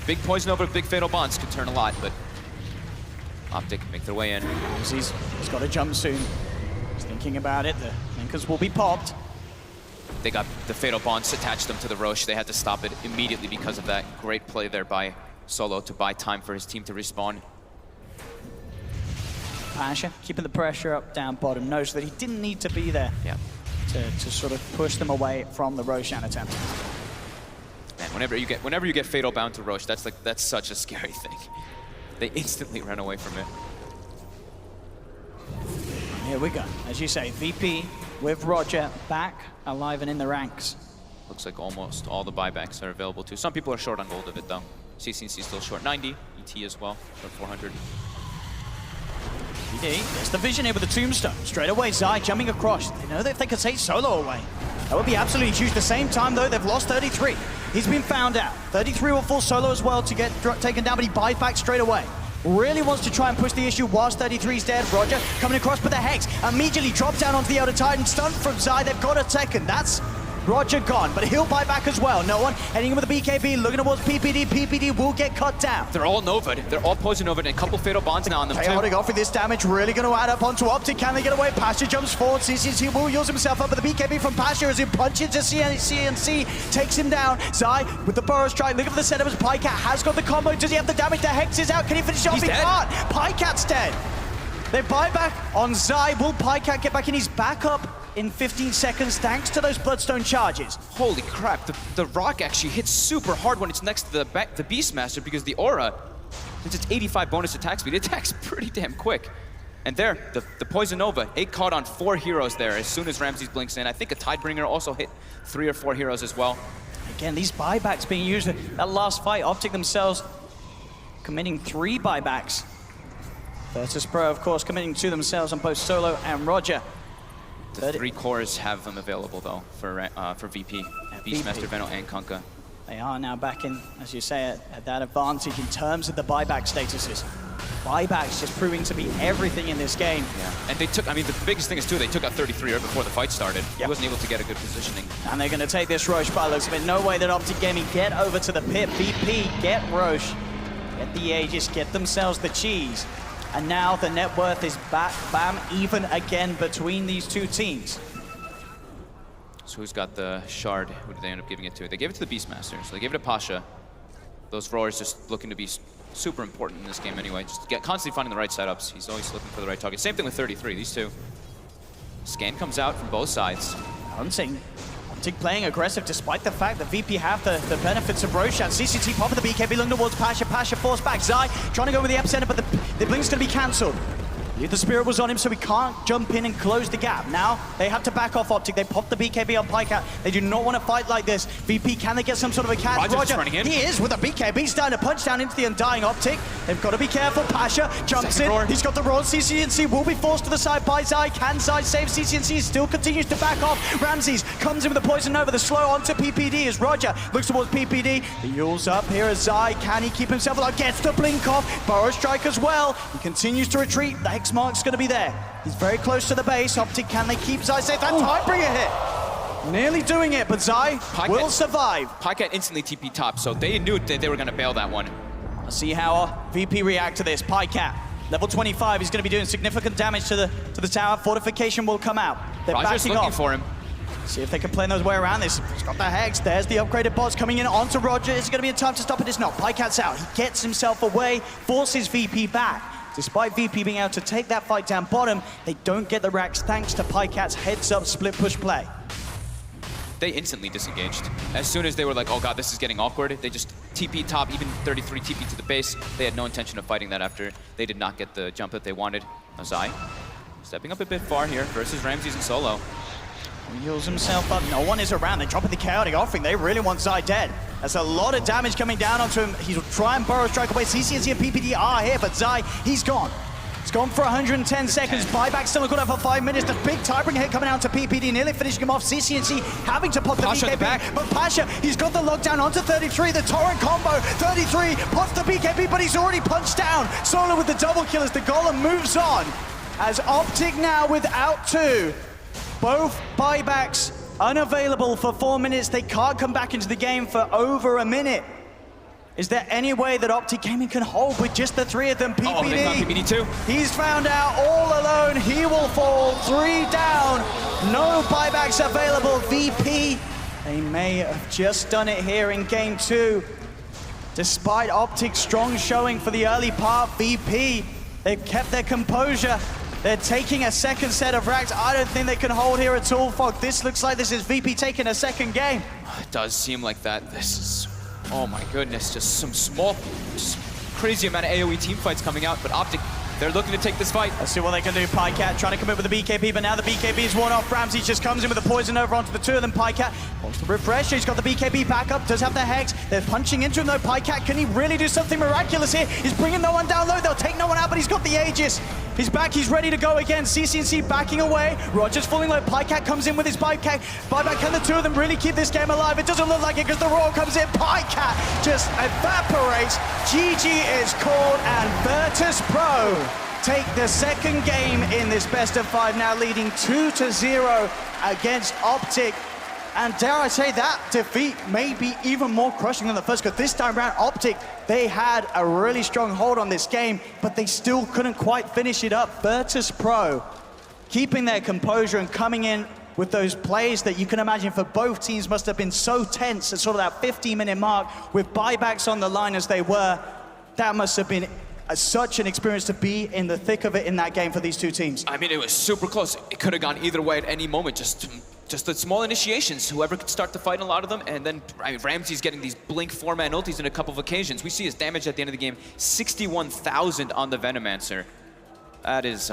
big poison over, big fatal bonds could turn a lot, but OpTic can make their way in. He's got to jump soon. He's thinking about it. The Linkers will be popped. They got the fatal bonds attached them to the Rosh. They had to stop it immediately because of that great play there by Solo to buy time for his team to respawn. Pasha keeping the pressure up down bottom, knows that he didn't need to be there to sort of push them away from the Roshan attempt. Man, whenever you get fatal bound to Rosh, that's such a scary thing. They instantly ran away from it. Here we go. As you say, VP with Roger back alive and in the ranks. Looks like almost all the buybacks are available too. Some people are short on gold of it though. CCNC still short 90, ET as well, short 400. There's the vision here with the tombstone. Straight away, Zai jumping across. They know that if they could take Solo away, that would be absolutely huge. At the same time, though, they've lost 33. He's been found out. 33 will force Solo as well to get taken down, but he buys back straight away. Really wants to try and push the issue whilst 33's dead. Roger coming across, but the Hex immediately drops down onto the Elder Titan. Stun from Zai. They've got a second. That's Roger gone, but he'll buy back as well. No one heading in with the BKB, looking towards PPD. PPD will get cut down. They're all Nova'd. They're all poison Nova'd, and a couple fatal bonds now on them Chaotic off with this damage, really going to add up onto OpTic. Can they get away? Pasha jumps forward. CCNC will use himself up, but the BKB from Pasha as he punches to CNC, takes him down. Zai with the Burrow Strike, looking for the setup as Pycat has got the combo. Does he have the damage? The Hex is out. Can he finish it off? He can't. Pycat's dead. They buy back on Zai. Will Pycat get back in? He's back up in 15 seconds thanks to those Bloodstone charges. Holy crap, the rock actually hits super hard when it's next to the Beastmaster because the aura, since it's 85 bonus attack speed, it attacks pretty damn quick. And there, the Poison Nova, it caught on 4 heroes there as soon as Ramses blinks in. I think a Tidebringer also hit 3 or 4 heroes as well. Again, these buybacks being used. That last fight, OpTic themselves committing 3 buybacks. Virtus.pro, of course, committing 2 themselves on both Solo and Roger. The 3 cores have them available though for VP, Beastmaster, Venom, and Kunkka. They are now back in, as you say, at that advantage in terms of the buyback statuses. Buybacks just proving to be everything in this game. Yeah, and they took, I mean, the biggest thing is too, they took out 33 right before the fight started. He wasn't able to get a good positioning. And they're going to take this Roche by the looks of it. No way that OpTic Gaming get over to the pit. VP, get Roche, get the Aegis, get themselves the cheese. And now the net worth is back, bam, even again between these 2 teams. So who's got the shard? Who did they end up giving it to? They gave it to the Beastmaster, so they gave it to Pasha. Those roars just looking to be super important in this game anyway. Just constantly finding the right setups. He's always looking for the right target. Same thing with 33, these 2. Scan comes out from both sides. Hunting. OpTic playing aggressive despite the fact that VP have the benefits of Roshan. CCT popping the BKB looking towards Pasha. Pasha forced back. Zai trying to go with the epicenter, but the blink's going to be cancelled. The Spirit was on him, so he can't jump in and close the gap. Now, they have to back off OpTic. They popped the BKB on Pycat. They do not want to fight like this. VP, can they get some sort of a catch? Roger running in. He is with a BKB, starting to punch down into the Undying OpTic. They've got to be careful. Pasha jumps in. Roar. He's got the roar. CCNC will be forced to the side by Zai. Can Zai save CCNC? Still continues to back off. Ramses comes in with the Poison Nova. The slow onto PPD as Roger looks towards PPD. The Yule's up here as Zai. Can he keep himself alive? Gets the blink off. Burrow Strike as well. He continues to retreat. The Hex Mark's going to be there. He's very close to the base. OpTic, can they keep Zai safe? That Tidebringer hit. Nearly doing it, but Zai will survive. Pycat instantly TP top, so they knew that they were going to bail that one. Let's see how VP react to this. Pycat, level 25. He's going to be doing significant damage to the tower. Fortification will come out. They're Roger's backing looking off. for him. See if they can play those way around this. He's got the Hex. There's the upgraded boss coming in onto Roger. Is it going to be in time to stop it? It's not. Pycat's out. He gets himself away, forces VP back. Despite VP being able to take that fight down bottom, they don't get the racks thanks to Pycat's heads-up split push play. They instantly disengaged. As soon as they were like, oh god, this is getting awkward, they just TP top, even 33 TP to the base. They had no intention of fighting that after they did not get the jump that they wanted. Zai stepping up a bit far here versus Ramses and Solo. He heals himself up. No one is around. They're dropping the chaotic offering. They really want Zai dead. That's a lot of damage coming down onto him. He'll try and Burrow Strike away. CCNC and PPD are here, but Zai, he's gone. It's gone for 110 seconds. Buyback still good for 5 minutes. The big Tidebringer hit coming out to PPD, nearly finishing him off. CCNC having to pop the BKB. But Pasha, he's got the lockdown onto 33. The Torrent combo. 33 pops the BKB, but he's already punched down. Solo with the double kill as the Golem moves on. as OpTic now without 2. Both buybacks unavailable for 4 minutes. They can't come back into the game for over a minute. Is there any way that OpTic Gaming can hold with just the 3 of them? PPD, Oh, they found PPD too. He's found out all alone. He will fall 3 down. No buybacks available. VP, they may have just done it here in game 2. Despite OpTic's strong showing for the early part, VP, they've kept their composure. They're taking a second set of racks. I don't think they can hold here at all, Fog. This looks like this is VP taking a second game. It does seem like that. This is, oh my goodness, just some small, just crazy amount of AoE team fights coming out, but OpTic, they're looking to take this fight. Let's see what they can do. Pycat trying to commit with the BKB, but now the BKB is worn off. Ramsey just comes in with the poison over onto the 2 of them. Pycat wants to refresh. He's got the BKB back up, does have the Hex. They're punching into him though. Pycat, can he really do something miraculous here? He's bringing no one down low. They'll take no one out, but he's got the Aegis. He's back, he's ready to go again. CCNC backing away. Roger's falling low. Pycat comes in with his buyback. Can the 2 of them really keep this game alive? It doesn't look like it because the Roar comes in. Pycat just evaporates. GG is called and Virtus.pro take the second game in this best of 5, now leading 2-0 against OpTic. And dare I say, that defeat may be even more crushing than the first, because this time around, OpTic, they had a really strong hold on this game, but they still couldn't quite finish it up. Virtus.pro keeping their composure and coming in with those plays that you can imagine for both teams must have been so tense at sort of that 15-minute mark, with buybacks on the line as they were. That must have been such an experience to be in the thick of it in that game for these 2 teams. I mean, it was super close. It could have gone either way at any moment. Just the small initiations, whoever could start to fight a lot of them, and then I mean, Ramsey's getting these blink 4-man ultis in a couple of occasions. We see his damage at the end of the game, 61,000 on the Venomancer. That is,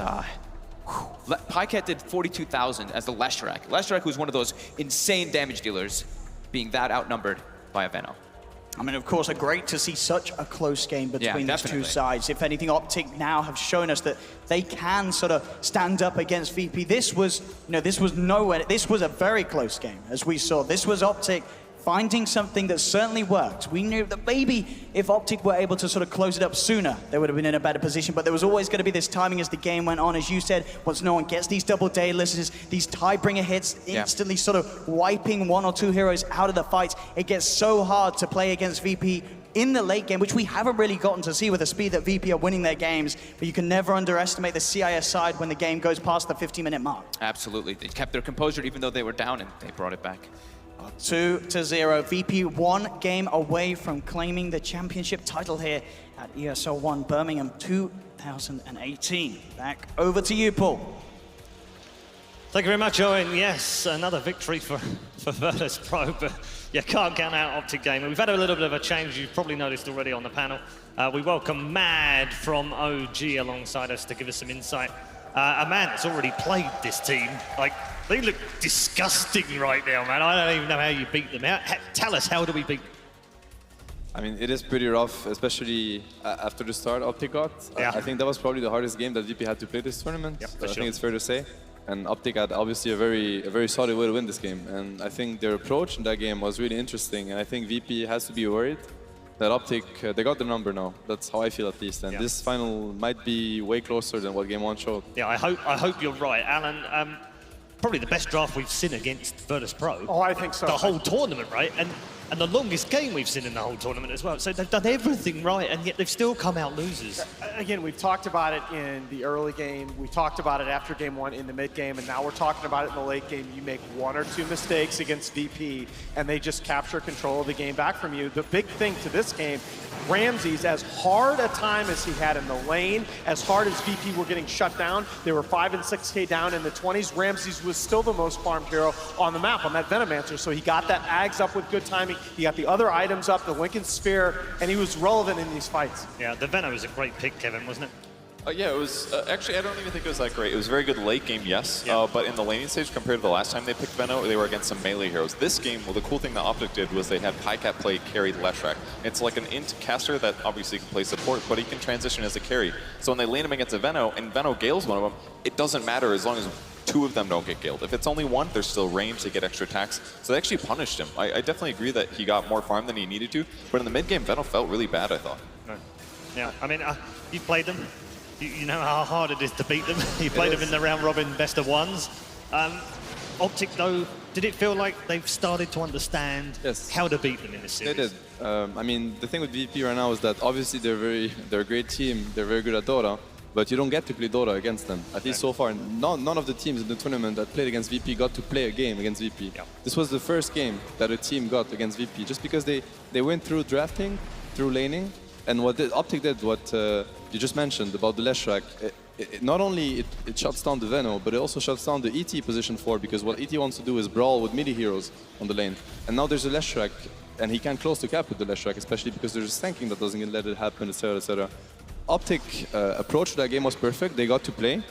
Pycat did 42,000 as the Leshrac. Leshrac was one of those insane damage dealers, being that outnumbered by a Veno. I mean, of course, great to see such a close game between these 2 definitely. sides. If anything, OpTic now have shown us that they can sort of stand up against VP. This was, this was nowhere. This was a very close game, as we saw. This was OpTic finding something that certainly worked. We knew that maybe if OpTic were able to sort of close it up sooner, they would have been in a better position, but there was always going to be this timing as the game went on. As you said, once no one gets these double daylesses, these tie-bringer hits, instantly sort of wiping 1 or 2 heroes out of the fights, it gets so hard to play against VP in the late game, which we haven't really gotten to see with the speed that VP are winning their games, but you can never underestimate the CIS side when the game goes past the 50-minute mark. Absolutely. They kept their composure even though they were down, and they brought it back. 2-0. VP 1 game away from claiming the championship title here at ESL One Birmingham 2018. Back over to you, Paul. Thank you very much, Owen. Yes, another victory for Virtus.pro, but you can't count out OpTic Gaming. We've had a little bit of a change, you've probably noticed already on the panel. We welcome Mad from OG alongside us to give us some insight. A man that's already played this team. Like, they look disgusting right now, man. I don't even know how you beat them. Tell us, how do we beat them? I mean, it is pretty rough, especially after the start OpTic got. Yeah. I think that was probably the hardest game that VP had to play this tournament. Yep, I think it's fair to say. And OpTic had obviously a very solid way to win this game. And I think their approach in that game was really interesting. And I think VP has to be worried that OpTic, they got the number now. That's how I feel at least. And this final might be way closer than what game 1 showed. Yeah, I hope you're right. Alan, probably the best draft we've seen against Virtus.pro. Oh, I think so. The whole tournament, right? And the longest game we've seen in the whole tournament as well. So they've done everything right, and yet they've still come out losers. Again, we've talked about it in the early game. We talked about it after game 1 in the mid game, and now we're talking about it in the late game. You make 1 or 2 mistakes against VP, and they just capture control of the game back from you. The big thing to this game, Ramsey's, as hard a time as he had in the lane, as hard as VP were getting shut down, they were 5 and 6K down in the 20s. Ramsey's was still the most farmed hero on the map, on that Venomancer, so he got that Ags up with good timing. He got the other items up, the Lincoln Sphere, and he was relevant in these fights. Yeah, the Veno was a great pick, Kevin, wasn't it? Yeah, it was, actually, I don't even think it was that great. It was a very good late game, yes, but in the laning stage, compared to the last time they picked Veno, they were against some melee heroes. This game, well, the cool thing that OpTic did was they had Pycat play carry Leshrac. It's like an int caster that obviously can play support, but he can transition as a carry. So when they lane him against a Veno, and Veno gales one of them, it doesn't matter as long as 2 of them don't get galed. If it's only 1, there's still range, they get extra attacks. So they actually punished him. I definitely agree that he got more farm than he needed to, but in the mid game, Veno felt really bad, I thought. Yeah, I mean, you've played them. You know how hard it is to beat them. You played them in the round robin best of ones. OpTic, though, did it feel like they've started to understand how to beat them in this series? They did. I mean, the thing with VP right now is that obviously they're a great team. They're very good at Dota, but you don't get to play Dota against them. At least so far, none of the teams in the tournament that played against VP got to play a game against VP. Yeah. This was the first game that a team got against VP, just because they went through drafting, through laning, and what OpTic did, what you just mentioned about the Leshrac, not only it shuts down the Veno, but it also shuts down the ET position 4, because what ET wants to do is brawl with midi heroes on the lane. And now there's a Leshrac, and he can't close the cap with the Leshrac, especially because there's tanking that doesn't let it happen, etc., etc. OpTic approach to that game was perfect. They got to play.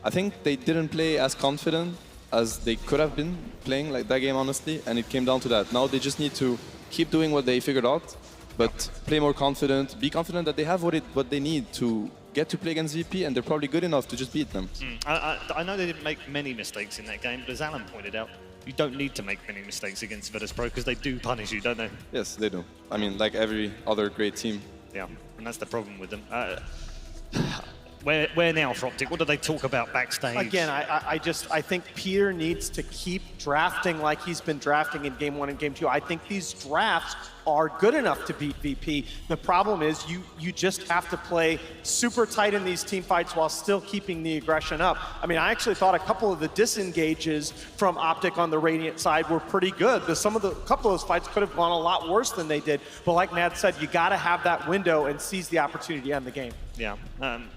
I think they didn't play as confident as they could have been playing like that game, honestly, and it came down to that. Now they just need to keep doing what they figured out, but play more confident, be confident that they have what they need to get to play against VP, and they're probably good enough to just beat them. I know they didn't make many mistakes in that game, but as Alan pointed out, you don't need to make many mistakes against Virtus.pro because they do punish you, don't they? Yes, they do. I mean, like every other great team. Yeah, and that's the problem with them. Where now for OpTic? What do they talk about backstage? Again, I think Peter needs to keep drafting like he's been drafting in Game 1 and Game 2. I think these drafts are good enough to beat VP. The problem is you just have to play super tight in these team fights while still keeping the aggression up. I mean, I actually thought a couple of the disengages from OpTic on the Radiant side were pretty good. Couple of those fights could have gone a lot worse than they did. But like Nad said, you got to have that window and seize the opportunity to end the game. Yeah.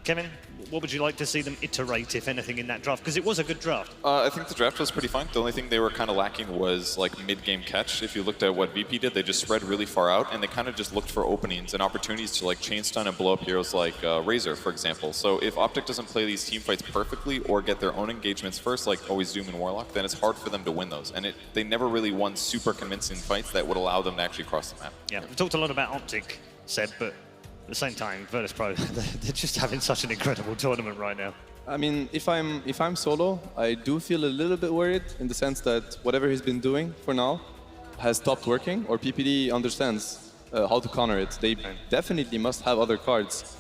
Kevin, what would you like to see them iterate, if anything, in that draft? Because it was a good draft. I think the draft was pretty fine. The only thing they were kind of lacking was like mid-game catch. If you looked at what VP did, they just spread really far out, and they kind of just looked for openings and opportunities to like chain stun and blow up heroes like Razor, for example. So if OpTic doesn't play these team fights perfectly or get their own engagements first, like always Doom and Warlock, then it's hard for them to win those. And they never really won super convincing fights that would allow them to actually cross the map. Yeah, we talked a lot about OpTic, Seb, but at the same time, Virtus.pro, they're just having such an incredible tournament right now. I mean, if I'm solo, I do feel a little bit worried in the sense that whatever he's been doing for now has stopped working, or PPD understands how to counter it. They definitely must have other cards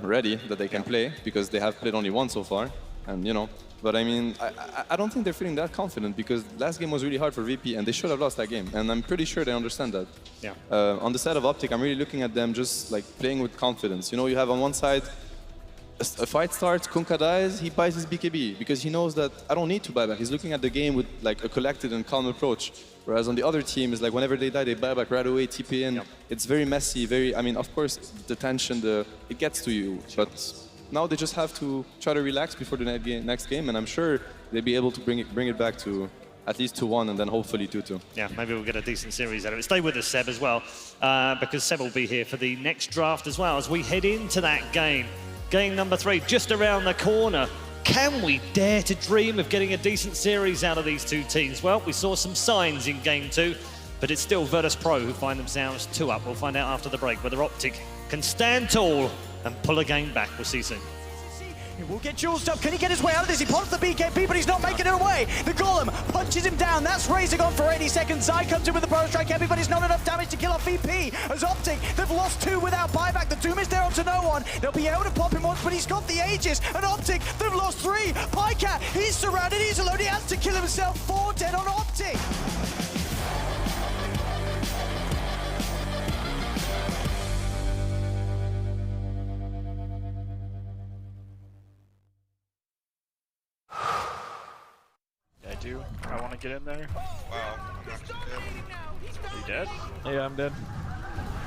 ready that they can play, because they have played only one so far, and you know. But I mean, I don't think they're feeling that confident, because last game was really hard for VP and they should have lost that game. And I'm pretty sure they understand that. Yeah. On the side of OpTic, I'm really looking at them just like playing with confidence. You know, you have on one side, a fight starts, Kunkka dies, he buys his BKB because he knows that I don't need to buy back. He's looking at the game with like a collected and calm approach. Whereas on the other team, is like whenever they die, they buy back right away, TP in. Yep. It's very messy, I mean, of course, the tension, it gets to you. But now they just have to try to relax before the next game, and I'm sure they'll be able to bring it back to at least 2-1 and then hopefully 2-2. Yeah, maybe we'll get a decent series out of it. Stay with us, Seb, as well, because Seb will be here for the next draft as well as we head into that game. Game number 3, just around the corner. Can we dare to dream of getting a decent series out of these two teams? Well, we saw some signs in Game 2, but it's still Virtus.pro who find themselves 2 up. We'll find out after the break whether OpTic can stand tall and pull a game back. We'll see you soon. He will get juiced up. Can he get his way out of this? He pops the BKB, but he's not making it away. The Golem punches him down. That's Razor gone for 80 seconds. Zai comes in with the Pro Strike Heavy, but it's not enough damage to kill off VP. As OpTic, they've lost 2 without buyback. The Doom is there onto no one. They'll be able to pop him once, but he's got the Aegis. And OpTic, they've lost 3. Pycat, he's surrounded. He's alone. He has to kill himself. 4 dead on OpTic. I want to get in there. Wow, I'm not dead. Are you dead? Yeah, I'm dead.